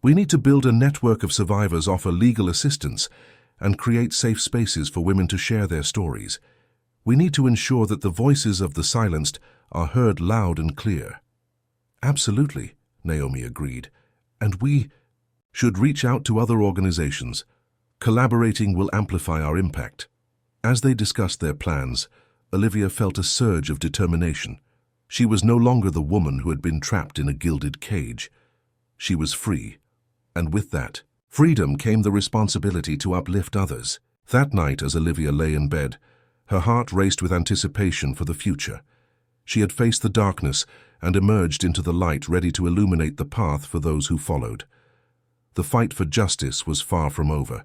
We need to build a network of survivors, offer legal assistance, and create safe spaces for women to share their stories. We need to ensure that the voices of the silenced are heard loud and clear. Absolutely, Naomi agreed. And we should reach out to other organizations. Collaborating will amplify our impact. As they discussed their plans, Olivia felt a surge of determination. She was no longer the woman who had been trapped in a gilded cage. She was free. And with that freedom came the responsibility to uplift others. That night, as Olivia lay in bed, her heart raced with anticipation for the future. She had faced the darkness and emerged into the light, ready to illuminate the path for those who followed. The fight for justice was far from over,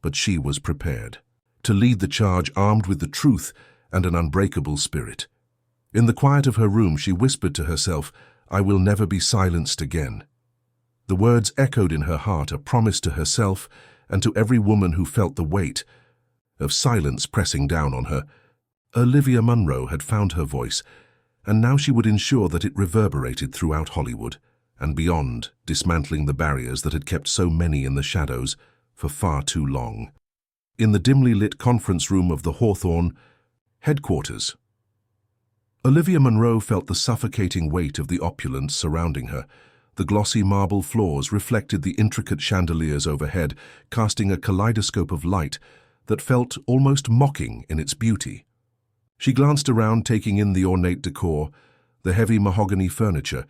but she was prepared to lead the charge, armed with the truth and an unbreakable spirit. In the quiet of her room, she whispered to herself, "I will never be silenced again." The words echoed in her heart, a promise to herself and to every woman who felt the weight of silence pressing down on her. Olivia Munro had found her voice, and now she would ensure that it reverberated throughout Hollywood and beyond, dismantling the barriers that had kept so many in the shadows for far too long. In the dimly lit conference room of the Hawthorne headquarters, Olivia Munro felt the suffocating weight of the opulence surrounding her. The glossy marble floors reflected the intricate chandeliers overhead, casting a kaleidoscope of light that felt almost mocking in its beauty. She glanced around, taking in the ornate decor, the heavy mahogany furniture,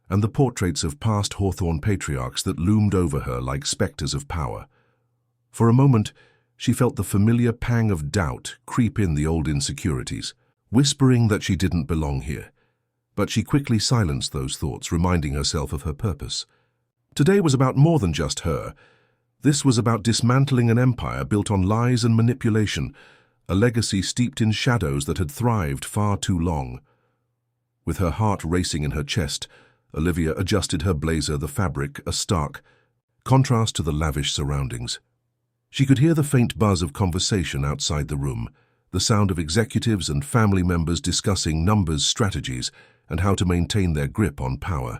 and the portraits of past Hawthorne patriarchs that loomed over her like specters of power. For a moment, she felt the familiar pang of doubt creep in the old insecurities, whispering that she didn't belong here. But she quickly silenced those thoughts, reminding herself of her purpose. Today was about more than just her. This was about dismantling an empire built on lies and manipulation, a legacy steeped in shadows that had thrived far too long. With her heart racing in her chest, Olivia adjusted her blazer, the fabric a stark contrast to the lavish surroundings. She could hear the faint buzz of conversation outside the room, the sound of executives and family members discussing numbers, strategies, and how to maintain their grip on power.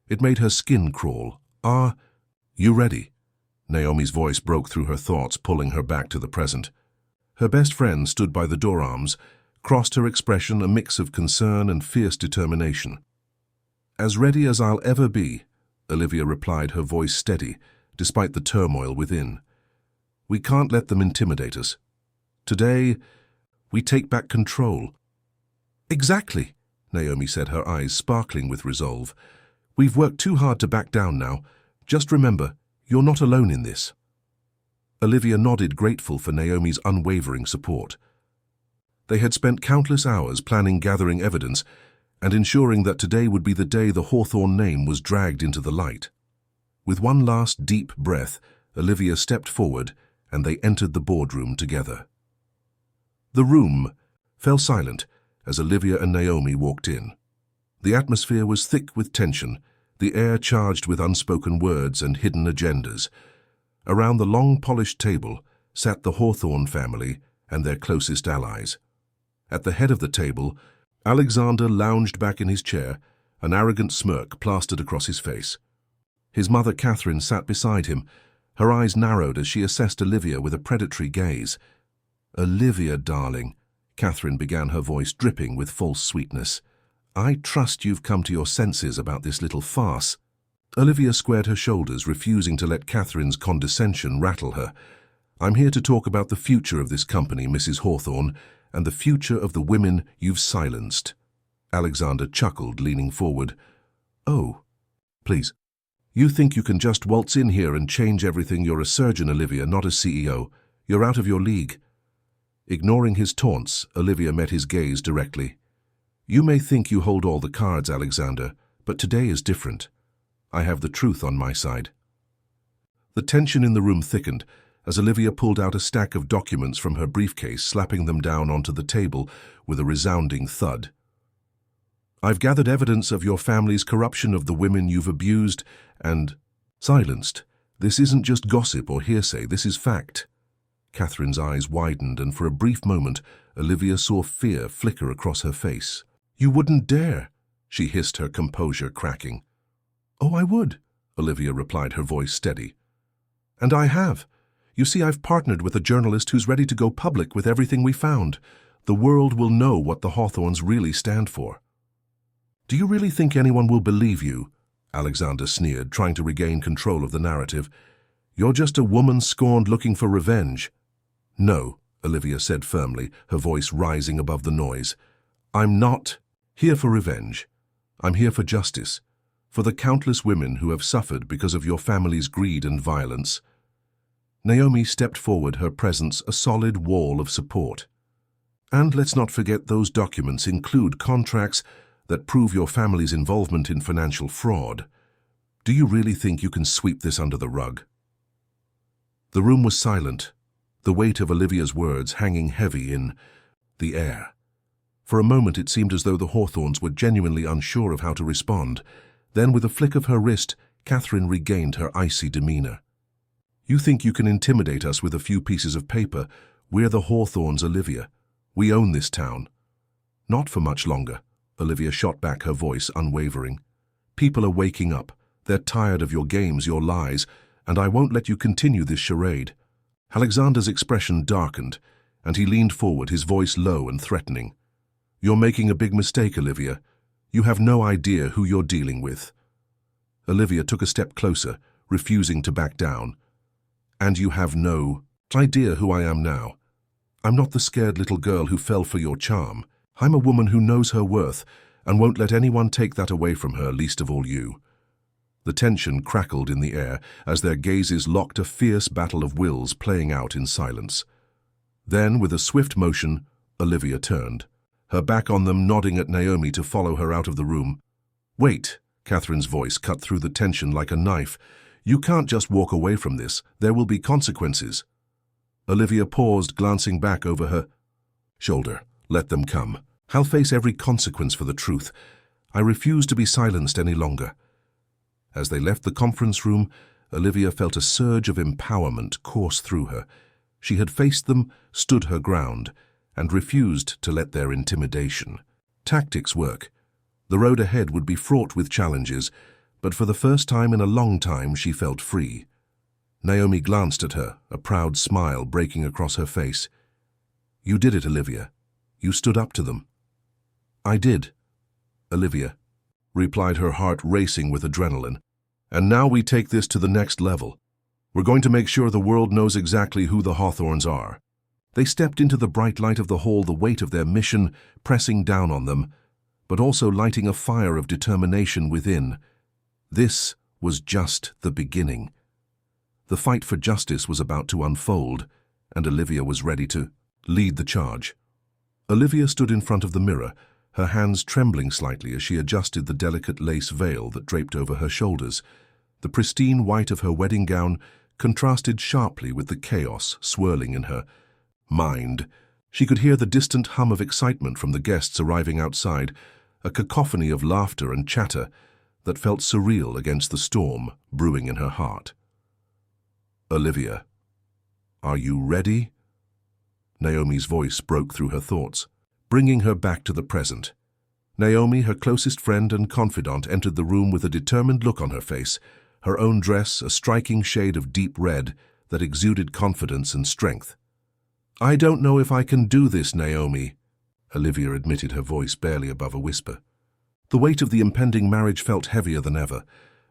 It made her skin crawl. "Are you ready?" Naomi's voice broke through her thoughts, pulling her back to the present. Her best friend stood by the door arms, crossed, her expression a mix of concern and fierce determination. "As ready as I'll ever be," Olivia replied, her voice steady, despite the turmoil within. "We can't let them intimidate us. Today, we take back control." "Exactly," Naomi said, her eyes sparkling with resolve. "We've worked too hard to back down now. Just remember, you're not alone in this." Olivia nodded, grateful for Naomi's unwavering support. They had spent countless hours planning, gathering evidence, and ensuring that today would be the day the Hawthorne name was dragged into the light. With one last deep breath, Olivia stepped forward, and they entered the boardroom together. The room fell silent as Olivia and Naomi walked in. The atmosphere was thick with tension, the air charged with unspoken words and hidden agendas. Around the long, polished table sat the Hawthorne family and their closest allies. At the head of the table, Alexander lounged back in his chair, an arrogant smirk plastered across his face. His mother, Catherine, sat beside him, her eyes narrowed as she assessed Olivia with a predatory gaze. "Olivia, darling," Catherine began, her voice dripping with false sweetness. "I trust you've come to your senses about this little farce." Olivia squared her shoulders, refusing to let Catherine's condescension rattle her. "I'm here to talk about the future of this company, Mrs. Hawthorne, and the future of the women you've silenced." Alexander chuckled, leaning forward. "Oh, please. You think you can just waltz in here and change everything? You're a surgeon, Olivia, not a CEO. You're out of your league." Ignoring his taunts, Olivia met his gaze directly. "You may think you hold all the cards, Alexander, but today is different. I have the truth on my side." The tension in the room thickened as Olivia pulled out a stack of documents from her briefcase, slapping them down onto the table with a resounding thud. "I've gathered evidence of your family's corruption, of the women you've abused and silenced. This isn't just gossip or hearsay, this is fact." Catherine's eyes widened, and for a brief moment, Olivia saw fear flicker across her face. "You wouldn't dare," she hissed, her composure cracking. "Oh, I would. Olivia replied, her voice steady. And I have. You see, I've partnered with a journalist who's ready to go public with everything we found. The world will know what the Hawthorns really stand for. Do you really think anyone will believe you? Alexander sneered, trying to regain control of the narrative. You're just a woman scorned looking for revenge. No, Olivia said firmly, her voice rising above the noise. I'm not here for revenge. I'm here for justice, for the countless women who have suffered because of your family's greed and violence. Naomi stepped forward, her presence a solid wall of support. And let's not forget those documents include contracts that prove your family's involvement in financial fraud. Do you really think you can sweep this under the rug? The room was silent, the weight of Olivia's words hanging heavy in the air. For a moment it seemed as though the Hawthorns were genuinely unsure of how to respond. Then, with a flick of her wrist, Catherine regained her icy demeanor. You think you can intimidate us with a few pieces of paper? We're the Hawthorns, Olivia. We own this town. Not for much longer, Olivia shot back, her voice unwavering. People are waking up. They're tired of your games, your lies, and I won't let you continue this charade. Alexander's expression darkened, and he leaned forward, his voice low and threatening. You're making a big mistake, Olivia. You have no idea who you're dealing with. Olivia took a step closer, refusing to back down. And you have no idea who I am now. I'm not the scared little girl who fell for your charm. I'm a woman who knows her worth and won't let anyone take that away from her, least of all you. The tension crackled in the air as their gazes locked, a fierce battle of wills playing out in silence. Then, with a swift motion, Olivia turned, her back on them, nodding at Naomi to follow her out of the room. Wait, Catherine's voice cut through the tension like a knife. You can't just walk away from this. There will be consequences. Olivia paused, glancing back over her shoulder. Let them come. I'll face every consequence for the truth. I refuse to be silenced any longer. As they left the conference room, Olivia felt a surge of empowerment course through her. She had faced them, stood her ground, and refused to let their intimidation. Tactics work. The road ahead would be fraught with challenges, but for the first time in a long time she felt free. Naomi glanced at her, a proud smile breaking across her face. You did it, Olivia. You stood up to them. I did, Olivia replied, her heart racing with adrenaline. And now we take this to the next level. We're going to make sure the world knows exactly who the Hawthorns are. They stepped into the bright light of the hall, the weight of their mission pressing down on them, but also lighting a fire of determination within. This was just the beginning. The fight for justice was about to unfold, and Olivia was ready to lead the charge. Olivia stood in front of the mirror, her hands trembling slightly as she adjusted the delicate lace veil that draped over her shoulders. The pristine white of her wedding gown contrasted sharply with the chaos swirling in her mind. She could hear the distant hum of excitement from the guests arriving outside, a cacophony of laughter and chatter that felt surreal against the storm brewing in her heart. Olivia, are you ready? Naomi's voice broke through her thoughts, bringing her back to the present. Naomi, her closest friend and confidant, entered the room with a determined look on her face, her own dress a striking shade of deep red that exuded confidence and strength. I don't know if I can do this, Naomi, Olivia admitted, her voice barely above a whisper. The weight of the impending marriage felt heavier than ever,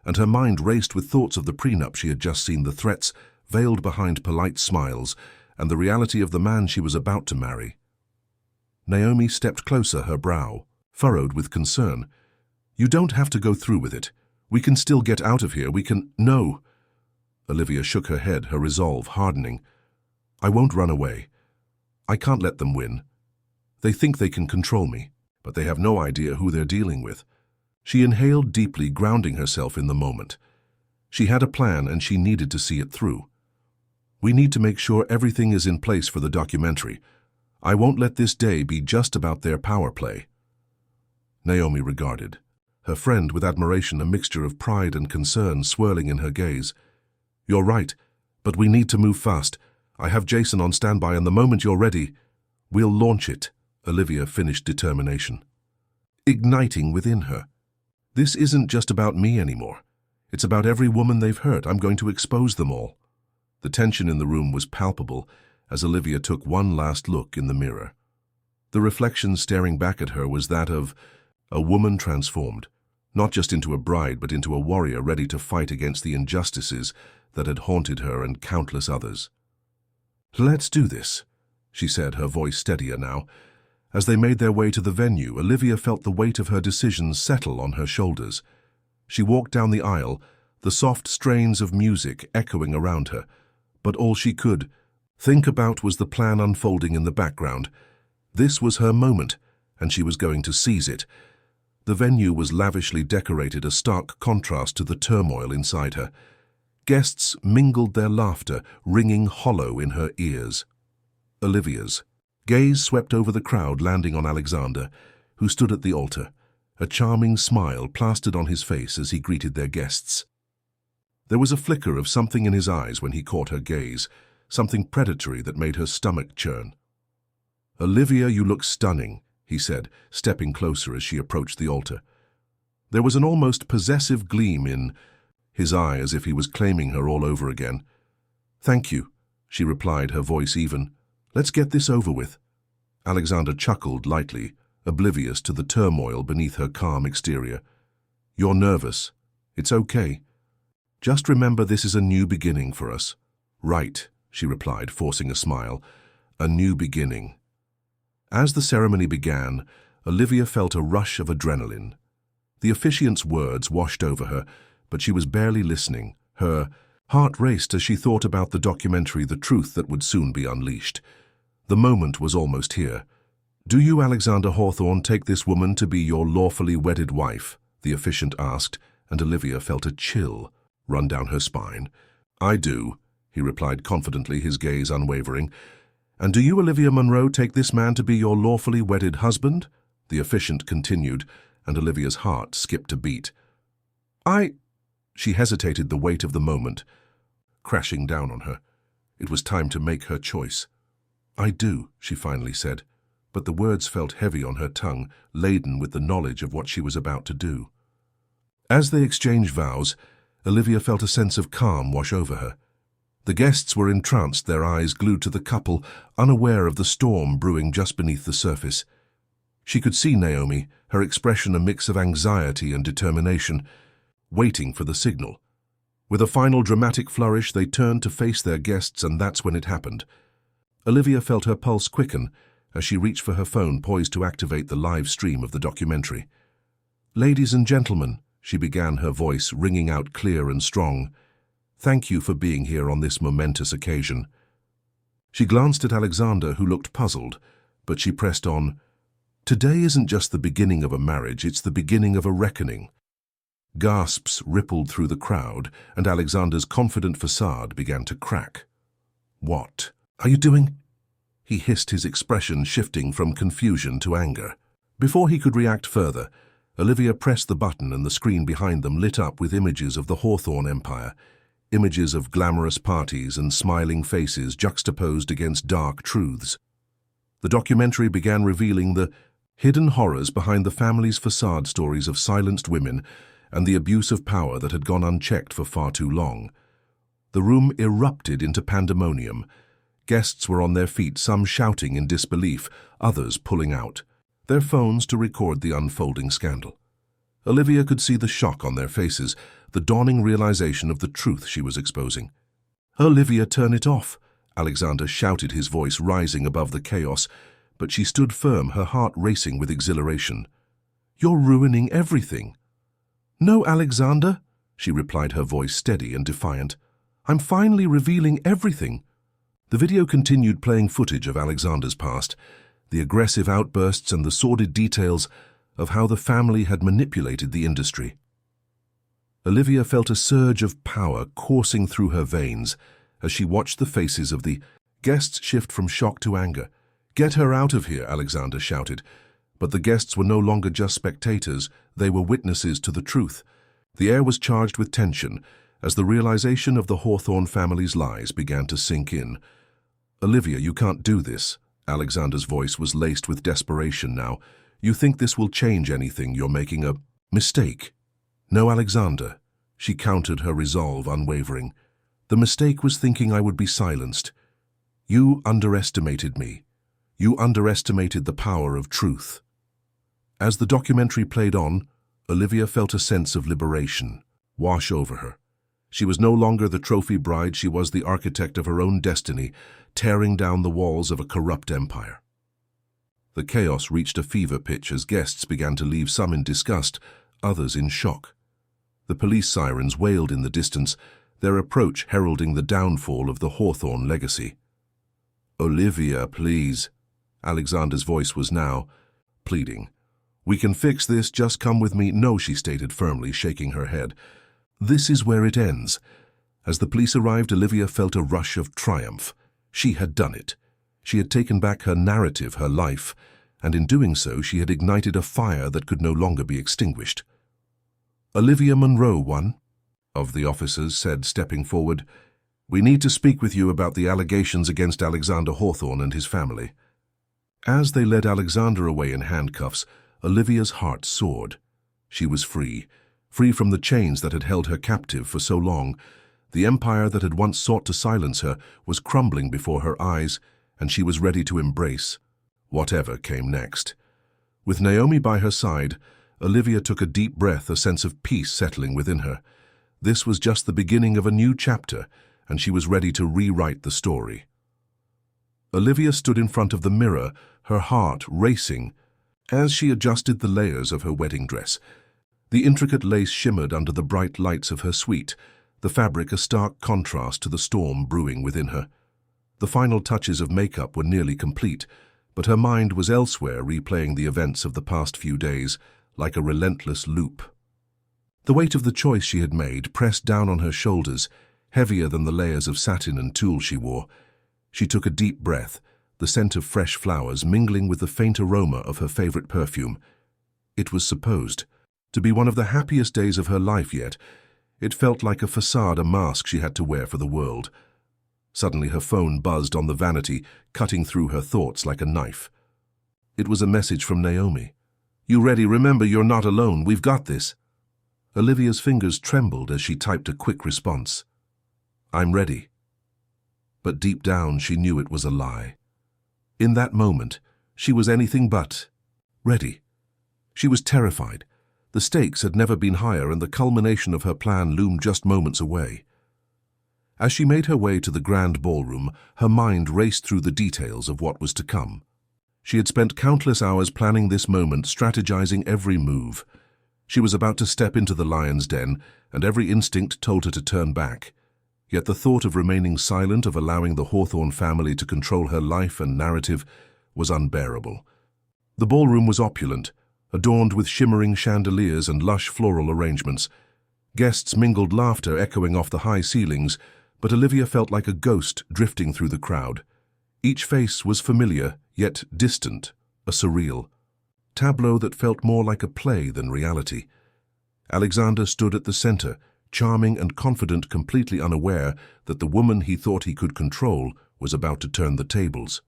and her mind raced with thoughts of the prenup she had just seen, the threats veiled behind polite smiles, and the reality of the man she was about to marry. Naomi stepped closer, her brow furrowed with concern. You don't have to go through with it. We can still get out of here. We can— No. Olivia shook her head, her resolve hardening. I won't run away. I can't let them win. They think they can control me, but they have no idea who they're dealing with. She inhaled deeply, grounding herself in the moment. She had a plan and she needed to see it through. We need to make sure everything is in place for the documentary. I won't let this day be just about their power play. Naomi regarded her friend with admiration, a mixture of pride and concern swirling in her gaze. You're right, but we need to move fast. I have Jason on standby, and the moment you're ready, we'll launch it, Olivia finished, determination igniting within her. This isn't just about me anymore. It's about every woman they've hurt. I'm going to expose them all." The tension in the room was palpable as Olivia took one last look in the mirror. The reflection staring back at her was that of a woman transformed, not just into a bride but into a warrior ready to fight against the injustices that had haunted her and countless others. "Let's do this," she said, her voice steadier now. As they made their way to the venue, Olivia felt the weight of her decisions settle on her shoulders. She walked down the aisle, the soft strains of music echoing around her, but all she could think about was the plan unfolding in the background. This was her moment, and she was going to seize it. The venue was lavishly decorated, a stark contrast to the turmoil inside her. Guests mingled their laughter, ringing hollow in her ears. Olivia's gaze swept over the crowd, landing on Alexander, who stood at the altar, a charming smile plastered on his face as he greeted their guests. There was a flicker of something in his eyes when he caught her gaze, something predatory that made her stomach churn. "Olivia, you look stunning," he said, stepping closer as she approached the altar. There was an almost possessive gleam in his eye, as if he was claiming her all over again. "Thank you," she replied, her voice even. "Let's get this over with." Alexander chuckled lightly, oblivious to the turmoil beneath her calm exterior. "You're nervous. It's okay. Just remember this is a new beginning for us." "Right," she replied, forcing a smile. "A new beginning." As the ceremony began, Olivia felt a rush of adrenaline. The officiant's words washed over her, but she was barely listening. Her heart raced as she thought about the documentary, the truth that would soon be unleashed. The moment was almost here. "Do you, Alexander Hawthorne, take this woman to be your lawfully wedded wife?" the officiant asked, and Olivia felt a chill run down her spine. "I do," he replied confidently, his gaze unwavering. "And do you, Olivia Munro, take this man to be your lawfully wedded husband?" the officiant continued, and Olivia's heart skipped a beat. She hesitated, the weight of the moment crashing down on her. It was time to make her choice. "I do," she finally said, but the words felt heavy on her tongue, laden with the knowledge of what she was about to do. As they exchanged vows, Olivia felt a sense of calm wash over her. The guests were entranced, their eyes glued to the couple, unaware of the storm brewing just beneath the surface. She could see Naomi, her expression a mix of anxiety and determination, waiting for the signal. With a final dramatic flourish, they turned to face their guests, and that's when it happened. Olivia felt her pulse quicken as she reached for her phone, poised to activate the live stream of the documentary. "Ladies and gentlemen," she began, her voice ringing out clear and strong, "thank you for being here on this momentous occasion." She glanced at Alexander, who looked puzzled, but she pressed on. "Today isn't just the beginning of a marriage, it's the beginning of a reckoning." Gasps rippled through the crowd, and Alexander's confident facade began to crack. "What are you doing?" he hissed, his expression shifting from confusion to anger. Before he could react further, Olivia pressed the button, and the screen behind them lit up with images of the Hawthorne Empire, images of glamorous parties and smiling faces juxtaposed against dark truths. The documentary began revealing the hidden horrors behind the family's facade, stories of silenced women and the abuse of power that had gone unchecked for far too long. The room erupted into pandemonium. Guests were on their feet, some shouting in disbelief, others pulling out their phones to record the unfolding scandal. Olivia could see the shock on their faces, the dawning realization of the truth she was exposing. "Olivia, turn it off!" Alexander shouted, his voice rising above the chaos, but she stood firm, her heart racing with exhilaration. "You're ruining everything." "No, Alexander," she replied, her voice steady and defiant. "I'm finally revealing everything." The video continued, playing footage of Alexander's past, the aggressive outbursts and the sordid details of how the family had manipulated the industry. Olivia felt a surge of power coursing through her veins as she watched the faces of the guests shift from shock to anger. "Get her out of here," Alexander shouted. But the guests were no longer just spectators, they were witnesses to the truth. The air was charged with tension as the realization of the Hawthorne family's lies began to sink in. "Olivia, you can't do this." Alexander's voice was laced with desperation now. "You think this will change anything? You're making a mistake." "No, Alexander," She countered, her resolve unwavering. "The mistake was thinking I would be silenced. You underestimated me. You underestimated the power of truth." As the documentary played on, Olivia felt a sense of liberation wash over her. She was no longer the trophy bride, she was the architect of her own destiny, tearing down the walls of a corrupt empire. The chaos reached a fever pitch as guests began to leave, some in disgust, others in shock. The police sirens wailed in the distance, their approach heralding the downfall of the Hawthorne legacy. "Olivia, please." Alexander's voice was now pleading. "We can fix this, just come with me." "No," she stated firmly, shaking her head. "This is where it ends." As the police arrived, Olivia felt a rush of triumph. She had done it. She had taken back her narrative, her life, and in doing so she had ignited a fire that could no longer be extinguished. "Olivia Monroe, one of the officers said, stepping forward. "We need to speak with you about the allegations against Alexander Hawthorne and his family." As they led Alexander away in handcuffs, Olivia's heart soared. She was free, free from the chains that had held her captive for so long. The empire that had once sought to silence her was crumbling before her eyes, and she was ready to embrace whatever came next. With Naomi by her side, Olivia took a deep breath, a sense of peace settling within her. This was just the beginning of a new chapter, and she was ready to rewrite the story. Olivia stood in front of the mirror, her heart racing, as she adjusted the layers of her wedding dress. The intricate lace shimmered under the bright lights of her suite, the fabric a stark contrast to the storm brewing within her. The final touches of makeup were nearly complete, but her mind was elsewhere, replaying the events of the past few days, like a relentless loop. The weight of the choice she had made pressed down on her shoulders, heavier than the layers of satin and tulle she wore. She took a deep breath, the scent of fresh flowers mingling with the faint aroma of her favorite perfume. It was supposed to be one of the happiest days of her life, yet it felt like a facade, a mask she had to wear for the world. Suddenly her phone buzzed on the vanity, cutting through her thoughts like a knife. It was a message from Naomi. "You ready? Remember, you're not alone. We've got this." Olivia's fingers trembled as she typed a quick response. "I'm ready." But deep down she knew it was a lie. In that moment, she was anything but ready. She was terrified. The stakes had never been higher, and the culmination of her plan loomed just moments away. As she made her way to the grand ballroom, her mind raced through the details of what was to come. She had spent countless hours planning this moment, strategizing every move. She was about to step into the lion's den, and every instinct told her to turn back. Yet the thought of remaining silent, of allowing the Hawthorne family to control her life and narrative, was unbearable. The ballroom was opulent, adorned with shimmering chandeliers and lush floral arrangements. Guests mingled, laughter echoing off the high ceilings, but Olivia felt like a ghost drifting through the crowd. Each face was familiar, yet distant, a surreal tableau that felt more like a play than reality. Alexander stood at the center, charming and confident, completely unaware that the woman he thought he could control was about to turn the tables.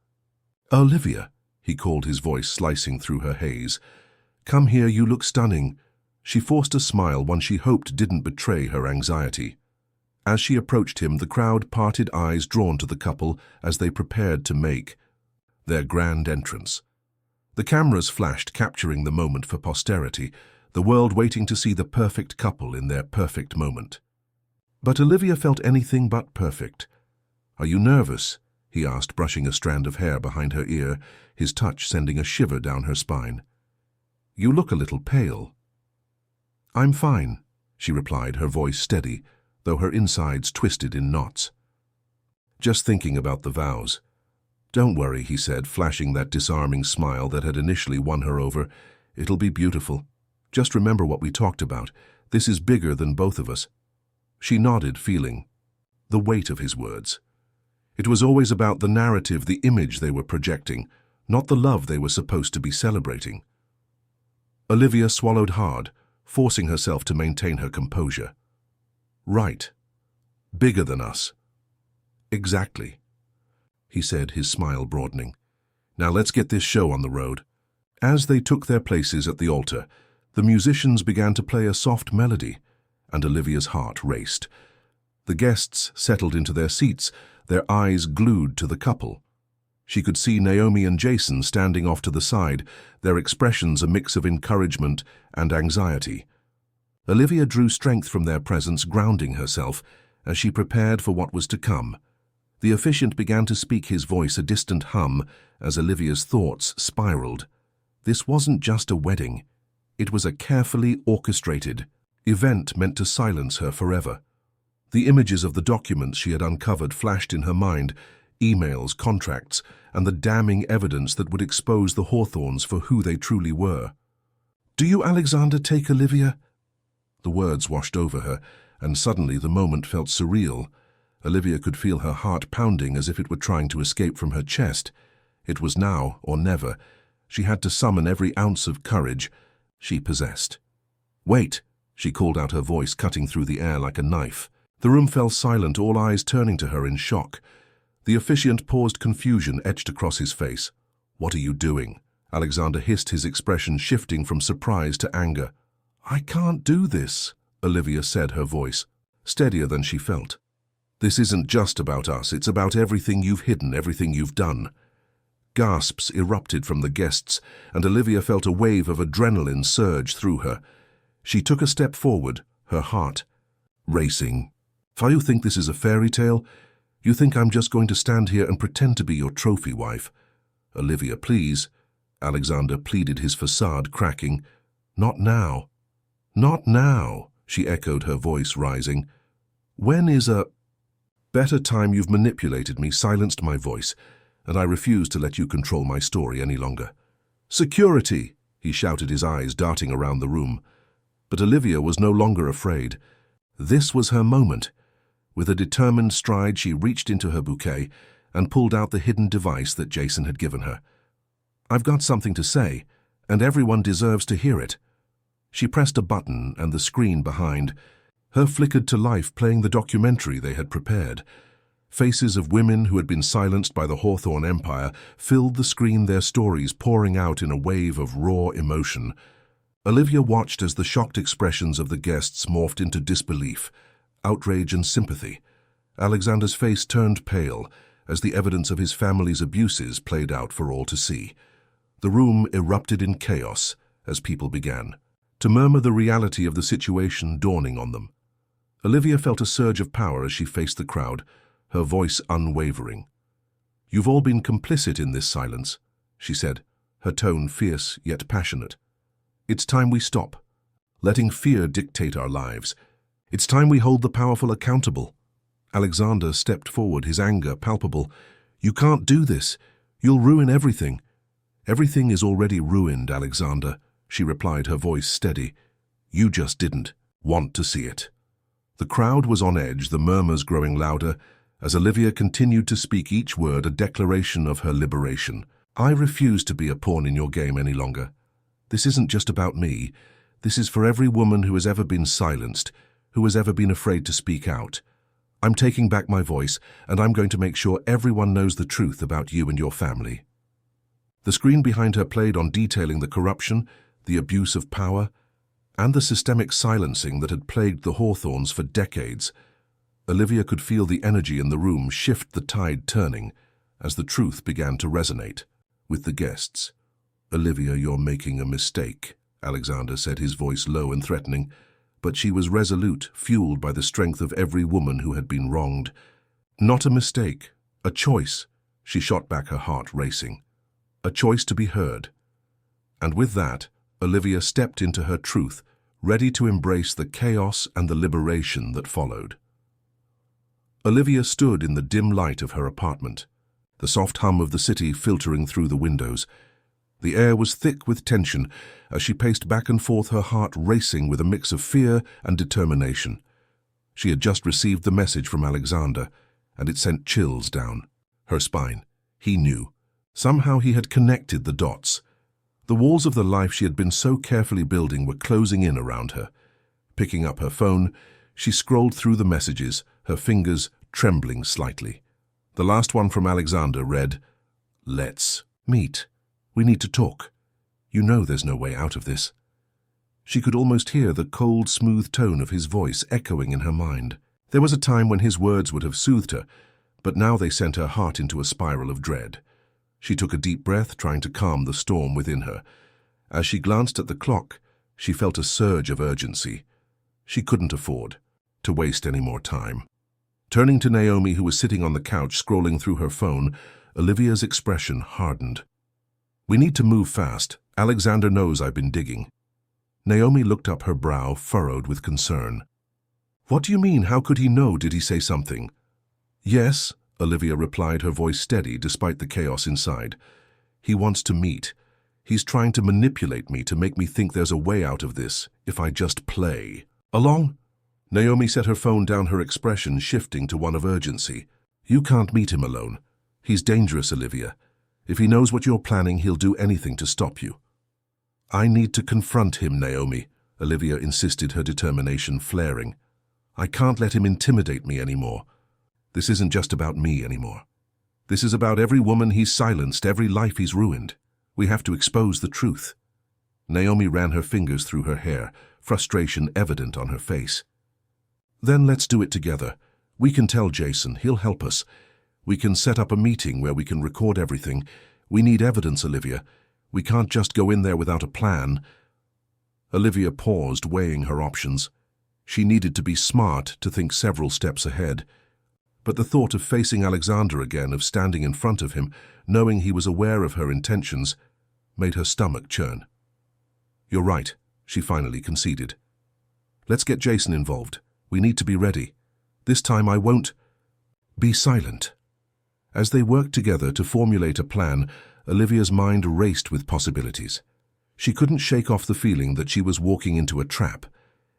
"Olivia," he called, his voice slicing through her haze. "Come here, you look stunning." She forced a smile, one she hoped didn't betray her anxiety. As she approached him, the crowd parted, eyes drawn to the couple as they prepared to make their grand entrance. The cameras flashed, capturing the moment for posterity, the world waiting to see the perfect couple in their perfect moment. But Olivia felt anything but perfect. "Are you nervous?" he asked, brushing a strand of hair behind her ear, his touch sending a shiver down her spine. "You look a little pale." "I'm fine," she replied, her voice steady, though her insides twisted in knots. "Just thinking about the vows." "Don't worry," he said, flashing that disarming smile that had initially won her over. "It'll be beautiful. Just remember what we talked about. This is bigger than both of us." She nodded, feeling the weight of his words. It was always about the narrative, the image they were projecting, not the love they were supposed to be celebrating. Olivia swallowed hard, forcing herself to maintain her composure. "Right. Bigger than us." "Exactly," he said, his smile broadening. "Now let's get this show on the road." As they took their places at the altar, the musicians began to play a soft melody. and Olivia's heart raced. The guests settled into their seats, their eyes glued to the couple. She could see Naomi and Jason standing off to the side, their expressions a mix of encouragement and anxiety. Olivia drew strength from their presence, grounding herself as she prepared for what was to come. The officiant began to speak, his voice a distant hum as Olivia's thoughts spiraled. This wasn't just a wedding. It was a carefully orchestrated event meant to silence her forever. The images of the documents she had uncovered flashed in her mind, emails, contracts, and the damning evidence that would expose the Hawthorns for who they truly were. "Do you, Alexander, take Olivia?" The words washed over her, and suddenly the moment felt surreal. Olivia could feel her heart pounding as if it were trying to escape from her chest. It was now or never. She had to summon every ounce of courage she possessed. "Wait!" she called out, her voice cutting through the air like a knife. The room fell silent, all eyes turning to her in shock. The officiant paused, confusion etched across his face. "What are you doing?" Alexander hissed, his expression shifting from surprise to anger. "I can't do this," Olivia said, her voice steadier than she felt. "This isn't just about us, it's about everything you've hidden, everything you've done." Gasps erupted from the guests, and Olivia felt a wave of adrenaline surge through her. She took a step forward, her heart racing. "If you think this is a fairy tale, you think I'm just going to stand here and pretend to be your trophy wife." "Olivia, please," Alexander pleaded, his facade cracking. "Not now." "Not now," she echoed, her voice rising. "When is a better time? You've manipulated me, silenced my voice, and I refuse to let you control my story any longer." "Security!" he shouted, his eyes darting around the room. But Olivia was no longer afraid. This was her moment. With a determined stride, she reached into her bouquet and pulled out the hidden device that Jason had given her. "I've got something to say, and everyone deserves to hear it." She pressed a button, and the screen behind her flickered to life, playing the documentary they had prepared. Faces of women who had been silenced by the Hawthorn Empire filled the screen, their stories pouring out in a wave of raw emotion. Olivia watched as the shocked expressions of the guests morphed into disbelief, outrage, and sympathy. Alexander's face turned pale as the evidence of his family's abuses played out for all to see. The room erupted in chaos as people began to murmur, the reality of the situation dawning on them. Olivia felt a surge of power as she faced the crowd, her voice unwavering. "You've all been complicit in this silence," she said, her tone fierce yet passionate. "It's time we stop letting fear dictate our lives. It's time we hold the powerful accountable." Alexander stepped forward, his anger palpable. "You can't do this. You'll ruin everything." "Everything is already ruined, Alexander," she replied, her voice steady. "You just didn't want to see it." The crowd was on edge, the murmurs growing louder as Olivia continued to speak, each word a declaration of her liberation. "I refuse to be a pawn in your game any longer. This isn't just about me. This is for every woman who has ever been silenced, who has ever been afraid to speak out. I'm taking back my voice, and I'm going to make sure everyone knows the truth about you and your family." The screen behind her played on, detailing the corruption, the abuse of power, and the systemic silencing that had plagued the Hawthorns for decades. Olivia could feel the energy in the room shift, the tide turning, as the truth began to resonate with the guests. "Olivia, you're making a mistake," Alexander said, his voice low and threatening, but she was resolute, fueled by the strength of every woman who had been wronged. "Not a mistake, a choice," she shot back, her heart racing. "A choice to be heard." And with that, Olivia stepped into her truth, ready to embrace the chaos and the liberation that followed. Olivia stood in the dim light of her apartment, the soft hum of the city filtering through the windows. The air was thick with tension as she paced back and forth, her heart racing with a mix of fear and determination. She had just received the message from Alexander, and it sent chills down her spine. He knew. Somehow he had connected the dots. The walls of the life she had been so carefully building were closing in around her. Picking up her phone, she scrolled through the messages, her fingers trembling slightly. The last one from Alexander read, "Let's meet. We need to talk. You know there's no way out of this." She could almost hear the cold, smooth tone of his voice echoing in her mind. There was a time when his words would have soothed her, but now they sent her heart into a spiral of dread. She took a deep breath, trying to calm the storm within her. As she glanced at the clock, she felt a surge of urgency. She couldn't afford to waste any more time. Turning to Naomi, who was sitting on the couch scrolling through her phone, Olivia's expression hardened. "We need to move fast. Alexander knows I've been digging." Naomi looked up, her brow furrowed with concern. "What do you mean? How could he know? Did he say something?" "Yes," Olivia replied, her voice steady despite the chaos inside. "He wants to meet. He's trying to manipulate me to make me think there's a way out of this, if I just play along." Naomi set her phone down, her expression shifting to one of urgency. "You can't meet him alone. He's dangerous, Olivia. If he knows what you're planning, he'll do anything to stop you." "I need to confront him, Naomi," Olivia insisted, her determination flaring. "I can't let him intimidate me anymore. This isn't just about me anymore. This is about every woman he's silenced, every life he's ruined. We have to expose the truth." Naomi ran her fingers through her hair, frustration evident on her face. "Then let's do it together. We can tell Jason. He'll help us. We can set up a meeting where we can record everything. We need evidence, Olivia. We can't just go in there without a plan." Olivia paused, weighing her options. She needed to be smart, to think several steps ahead. But the thought of facing Alexander again, of standing in front of him, knowing he was aware of her intentions, made her stomach churn. "You're right," she finally conceded. "Let's get Jason involved. We need to be ready. This time I won't be silent." As they worked together to formulate a plan, Olivia's mind raced with possibilities. She couldn't shake off the feeling that she was walking into a trap.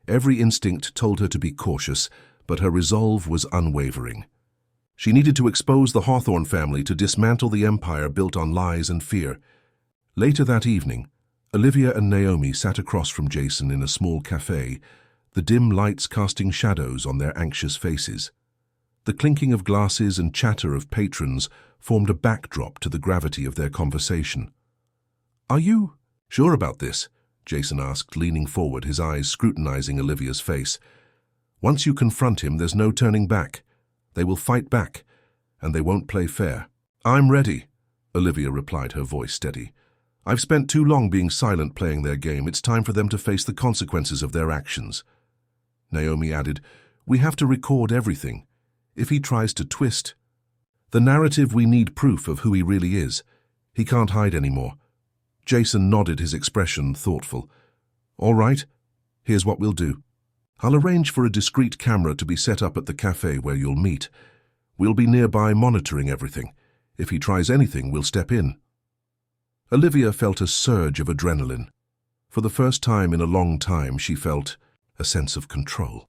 Every instinct told her to be cautious, but her resolve was unwavering. She needed to expose the Hawthorne family, to dismantle the empire built on lies and fear. Later that evening, Olivia and Naomi sat across from Jason in a small cafe, the dim lights casting shadows on their anxious faces. The clinking of glasses and chatter of patrons formed a backdrop to the gravity of their conversation. "Are you sure about this?" Jason asked, leaning forward, his eyes scrutinizing Olivia's face. "Once you confront him, there's no turning back. They will fight back, and they won't play fair." "I'm ready," Olivia replied, her voice steady. "I've spent too long being silent, playing their game. It's time for them to face the consequences of their actions." Naomi added, "We have to record everything. If he tries to twist the narrative, we need proof of who he really is. He can't hide anymore." Jason nodded, his expression thoughtful. "All right, here's what we'll do. I'll arrange for a discreet camera to be set up at the cafe where you'll meet. We'll be nearby monitoring everything. If he tries anything, we'll step in." Olivia felt a surge of adrenaline. For the first time in a long time, she felt a sense of control.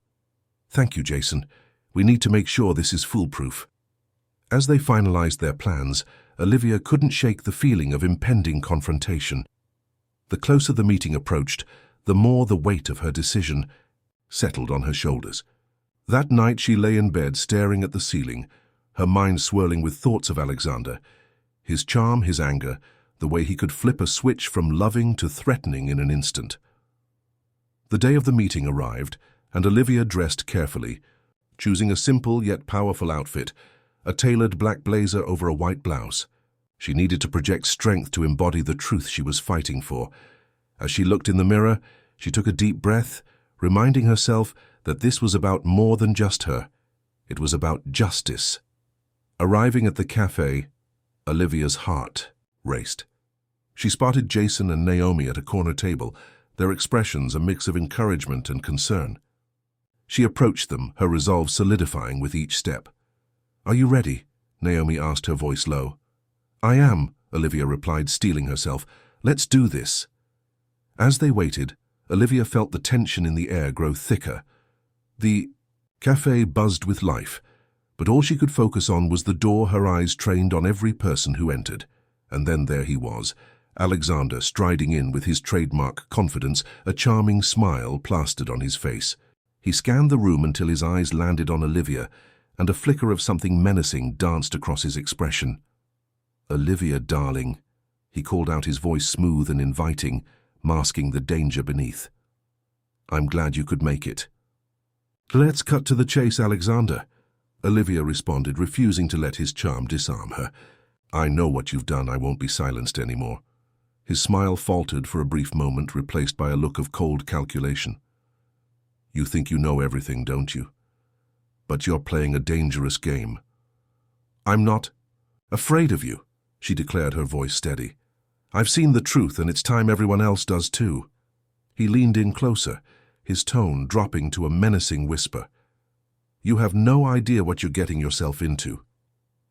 "Thank you, Jason. We need to make sure this is foolproof." As they finalized their plans, Olivia couldn't shake the feeling of impending confrontation. The closer the meeting approached, the more the weight of her decision settled on her shoulders. That night she lay in bed staring at the ceiling, her mind swirling with thoughts of Alexander, his charm, his anger, the way he could flip a switch from loving to threatening in an instant. The day of the meeting arrived, and Olivia dressed carefully, choosing a simple yet powerful outfit, a tailored black blazer over a white blouse. She needed to project strength to embody the truth she was fighting for. As she looked in the mirror, she took a deep breath, reminding herself that this was about more than just her. It was about justice. Arriving at the cafe, Olivia's heart raced. She spotted Jason and Naomi at a corner table, their expressions a mix of encouragement and concern. She approached them, her resolve solidifying with each step. "Are you ready?" Naomi asked, her voice low. "I am," Olivia replied, steeling herself. "Let's do this." As they waited, Olivia felt the tension in the air grow thicker. The cafe buzzed with life, but all she could focus on was the door, her eyes trained on every person who entered. And then there he was, Alexander, striding in with his trademark confidence, a charming smile plastered on his face. He scanned the room until his eyes landed on Olivia, and a flicker of something menacing danced across his expression. "Olivia, darling," he called out, his voice smooth and inviting, masking the danger beneath. I'm glad you could make it. Let's cut to the chase, Alexander, Olivia responded, refusing to let his charm disarm her. I know what you've done. I won't be silenced anymore. His smile faltered for a brief moment, replaced by a look of cold calculation. You think you know everything, don't you? But you're playing a dangerous game. I'm not afraid of you, she declared, her voice steady. I've seen the truth, and it's time everyone else does too. He leaned in closer, his tone dropping to a menacing whisper. You have no idea what you're getting yourself into.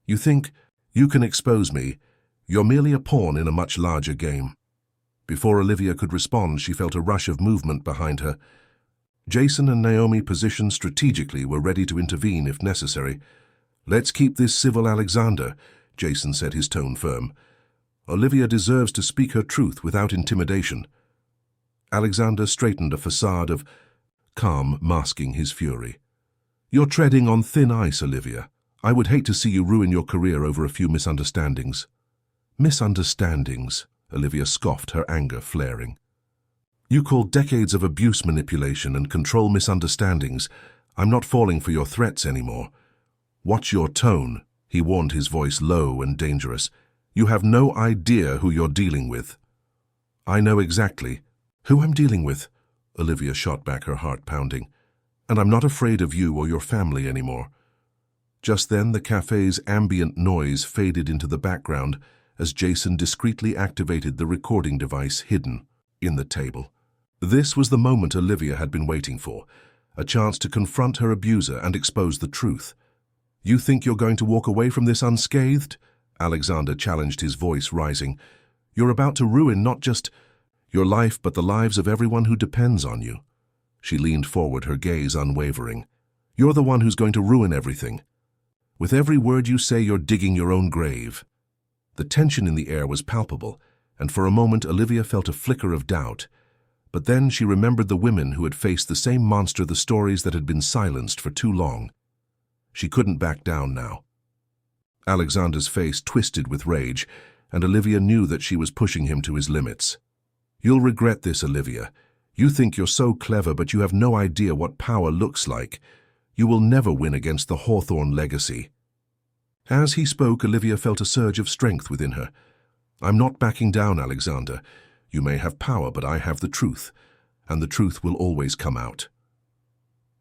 You think you can expose me. You're merely a pawn in a much larger game. Before Olivia could respond, she felt a rush of movement behind her. Jason and Naomi, positioned strategically, were ready to intervene if necessary. Let's keep this civil, Alexander, Jason said, his tone firm. Olivia deserves to speak her truth without intimidation. Alexander straightened, a facade of calm masking his fury. You're treading on thin ice, Olivia. I would hate to see you ruin your career over a few misunderstandings. Misunderstandings, Olivia scoffed, her anger flaring. You call decades of abuse manipulation and control misunderstandings. I'm not falling for your threats anymore. Watch your tone, he warned, his voice low and dangerous. You have no idea who you're dealing with. I know exactly who I'm dealing with, Olivia shot back, her heart pounding. And I'm not afraid of you or your family anymore. Just then, the cafe's ambient noise faded into the background as Jason discreetly activated the recording device hidden in the table. This was the moment Olivia had been waiting for, a chance to confront her abuser and expose the truth. You think you're going to walk away from this unscathed? Alexander challenged, his voice rising. You're about to ruin not just your life, but the lives of everyone who depends on you. She leaned forward, her gaze unwavering. You're the one who's going to ruin everything. With every word you say, you're digging your own grave. The tension in the air was palpable, and for a moment Olivia felt a flicker of doubt. But then she remembered the women who had faced the same monster, the stories that had been silenced for too long. She couldn't back down now. Alexander's face twisted with rage, and Olivia knew that she was pushing him to his limits. You'll regret this, Olivia. You think you're so clever, but you have no idea what power looks like. You will never win against the Hawthorne legacy. As he spoke, Olivia felt a surge of strength within her. I'm not backing down, Alexander. You may have power, but I have the truth, and the truth will always come out.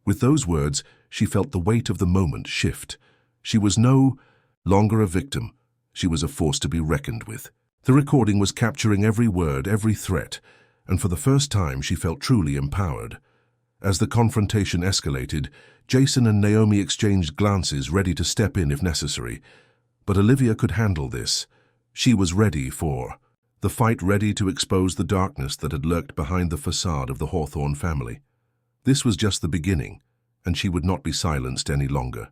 With those words, she felt the weight of the moment shift. She was no longer a victim. She was a force to be reckoned with. The recording was capturing every word, every threat, and for the first time she felt truly empowered. As the confrontation escalated, Jason and Naomi exchanged glances, ready to step in if necessary. But Olivia could handle this. She was ready for the fight, ready to expose the darkness that had lurked behind the facade of the Hawthorne family. This was just the beginning, and she would not be silenced any longer.